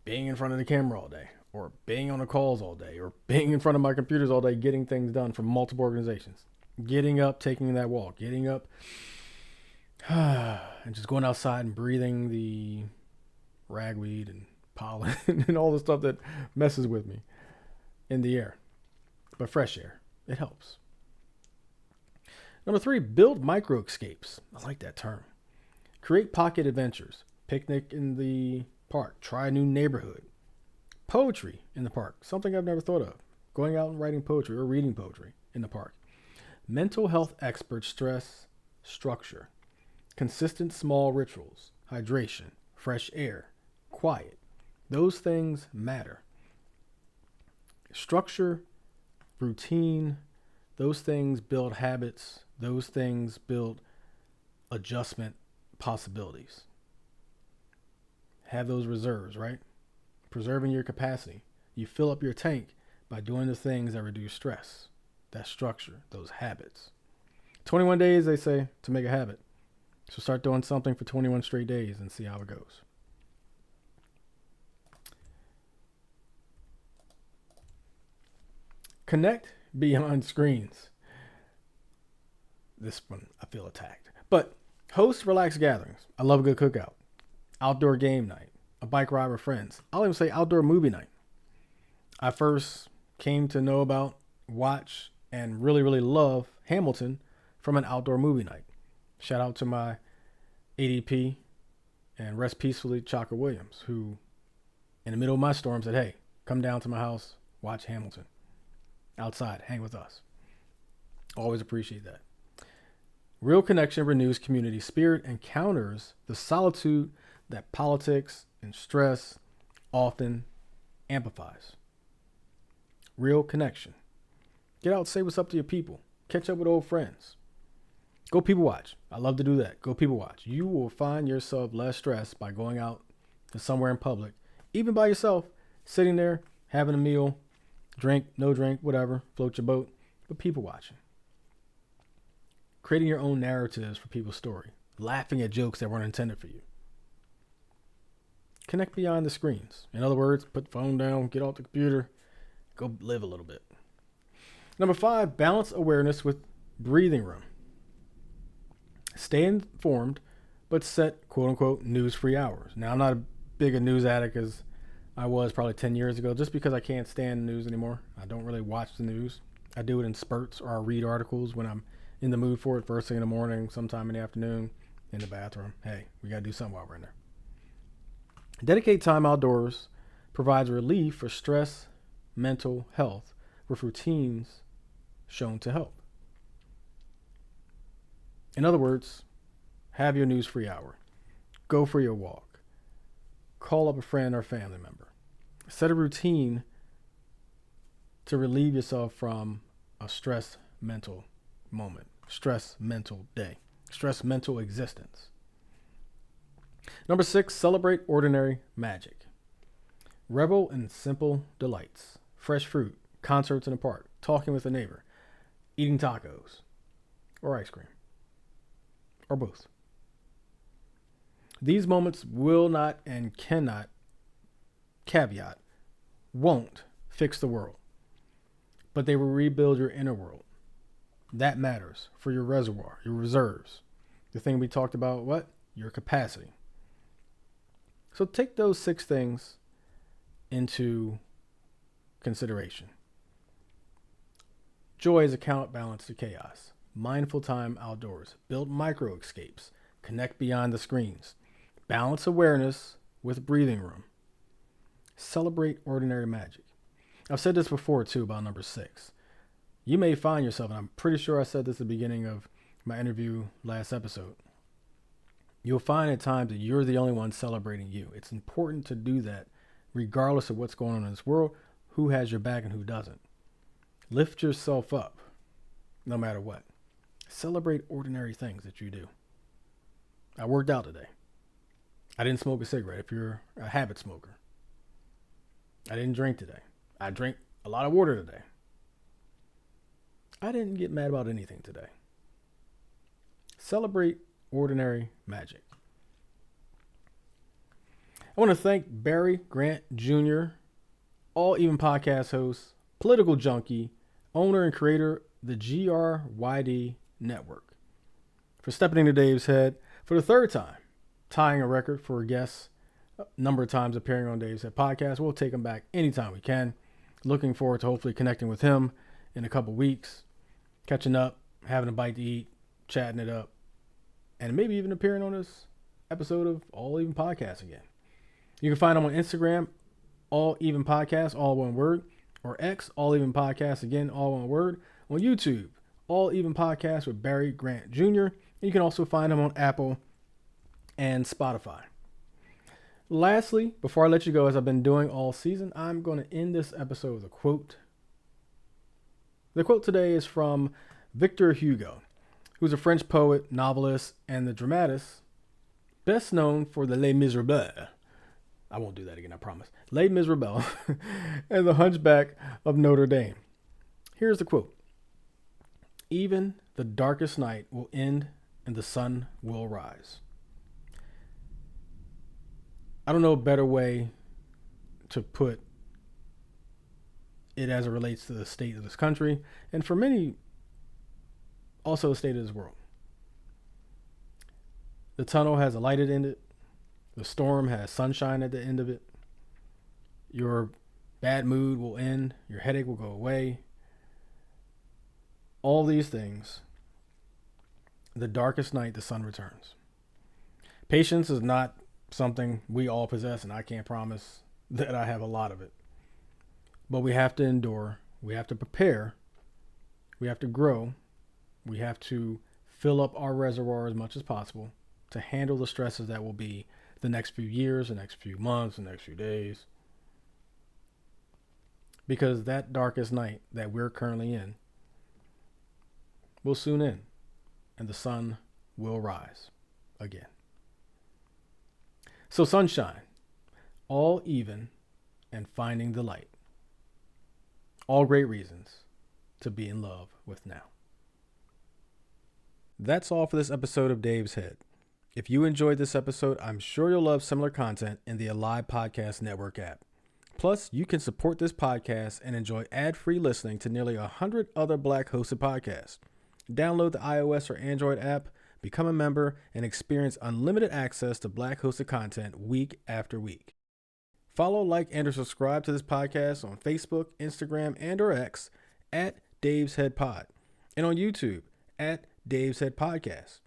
being in front of the camera all day, or being on the calls all day, or being in front of my computers all day, getting things done from multiple organizations. Getting up, taking that walk, getting up, and just going outside and breathing the ragweed and pollen and all the stuff that messes with me in the air. But fresh air, it helps. Number three, build micro escapes. I like that term. Create pocket adventures. Picnic in the park. Try a new neighborhood. Poetry in the park. Something I've never thought of. Going out and writing poetry or reading poetry in the park. Mental health experts stress structure. Consistent small rituals. Hydration. Fresh air. Quiet. Those things matter. Structure, routine, those things build habits. Those things build adjustment possibilities. Have those reserves, right? Preserving your capacity. You fill up your tank by doing the things that reduce stress. That structure, those habits. 21 days, they say, to make a habit. So start doing something for 21 straight days and see how it goes. Connect beyond screens. This one, I feel attacked. But host relaxed gatherings. I love a good cookout. Outdoor game night. A bike ride with friends. I'll even say outdoor movie night. I first came to know about, watch, and really love Hamilton from an outdoor movie night. Shout out to my ADP and rest peacefully Chaka Williams, who in the middle of my storm said, hey, come down to my house, watch Hamilton. Outside, hang with us. Always appreciate that. Real connection renews community spirit and counters the solitude that politics and stress often amplifies. real connection. Get out, say what's up to your people. Catch up with old friends. Go people watch. I love to do that. Go people watch. You will find yourself less stressed by going out to somewhere in public, even by yourself, sitting there, having a meal, drink, no drink, whatever, float your boat, but people watching. Creating your own narratives for people's story. Laughing at jokes that weren't intended for you. Connect beyond the screens. In other words, put the phone down, get off the computer, go live a little bit. Number 5, balance awareness with breathing room. Stay informed, but set quote-unquote news-free hours. Now, I'm not as big a news addict as I was probably 10 years ago, just because I can't stand the news anymore. I don't really watch the news. I do it in spurts, or I read articles when I'm in the mood for it, first thing in the morning, sometime in the afternoon, in the bathroom. Hey, we got to do something while we're in there. Dedicate time outdoors provides relief for stress, mental health, with routines shown to help. In other words, have your news-free hour. Go for your walk. Call up a friend or family member. Set a routine to relieve yourself from a stress mental moment, stress mental day, stress mental existence. Number 6, celebrate ordinary magic. Revel in simple delights. Fresh fruit, concerts in the park, talking with a neighbor, eating tacos, or ice cream, or both. These moments will not and cannot, caveat, won't fix the world, but they will rebuild your inner world. That matters for your reservoir, your reserves. The thing we talked about, what? Your capacity. So take those 6 things into consideration. Joy is a counterbalance to chaos. Mindful time outdoors. Build micro escapes. Connect beyond the screens. Balance awareness with breathing room. Celebrate ordinary magic. I've said this before too about number 6. You may find yourself, and I'm pretty sure I said this at the beginning of my interview last episode, you'll find at times that you're the only one celebrating you. It's important to do that regardless of what's going on in this world, who has your back and who doesn't. Lift yourself up no matter what. Celebrate ordinary things that you do. I worked out today. I didn't smoke a cigarette if you're a habit smoker. I didn't drink today. I drank a lot of water today. I didn't get mad about anything today. Celebrate ordinary magic. I want to thank Barry Grant Jr., All Even podcast host, political junkie, owner and creator of the GRYD network, for stepping into Dave's head for the 3rd time, tying a record for guests, number of times appearing on Dave's Head podcast. We'll take him back anytime we can. Looking forward to hopefully connecting with him in a couple weeks, catching up, having a bite to eat, chatting it up, and maybe even appearing on this episode of All Even Podcast again. You can find him on Instagram, All Even Podcast, all one word, or X, All Even Podcast, again, all one word. On YouTube, All Even Podcast with Barry Grant Jr. You can also find him on Apple and Spotify. Lastly, before I let you go, as I've been doing all season, I'm going to end this episode with a quote. The quote today is from Victor Hugo, who's a French poet, novelist, and the dramatist, best known for the Les Miserables. I won't do that again, I promise. Les Miserables and the Hunchback of Notre Dame. Here's the quote. Even the darkest night will end and the sun will rise. I don't know a better way to put it as it relates to the state of this country, and for many, also the state of this world. The tunnel has a light at the end of it. The storm has sunshine at the end of it. Your bad mood will end. Your headache will go away. All these things. The darkest night, the sun returns. Patience is not something we all possess, and I can't promise that I have a lot of it. But we have to endure. We have to prepare. We have to grow. We have to fill up our reservoir as much as possible to handle the stresses that will be the next few years, the next few months, the next few days. because that darkest night that we're currently in will soon end, and the sun will rise again. So sunshine, all even, and finding the light. All great reasons to be in love with now. That's all for this episode of Dave's Head. If you enjoyed this episode, I'm sure you'll love similar content in the Alive Podcast Network app. Plus, you can support this podcast and enjoy ad-free listening to nearly 100 other Black-hosted podcasts. Download the iOS or Android app, become a member, and experience unlimited access to Black-hosted content week after week. Follow, like, and or subscribe to this podcast on Facebook, Instagram, and or X at Dave's Head Pod, and on YouTube at Dave's Head Podcast.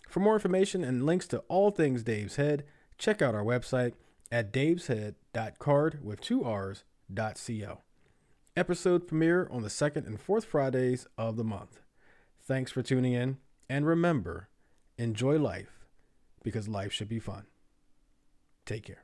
For more information and links to all things Dave's Head, check out our website at daveshead.card.co. Episode premiere on the second and fourth Fridays of the month. Thanks for tuning in, and remember, enjoy life because life should be fun. Take care.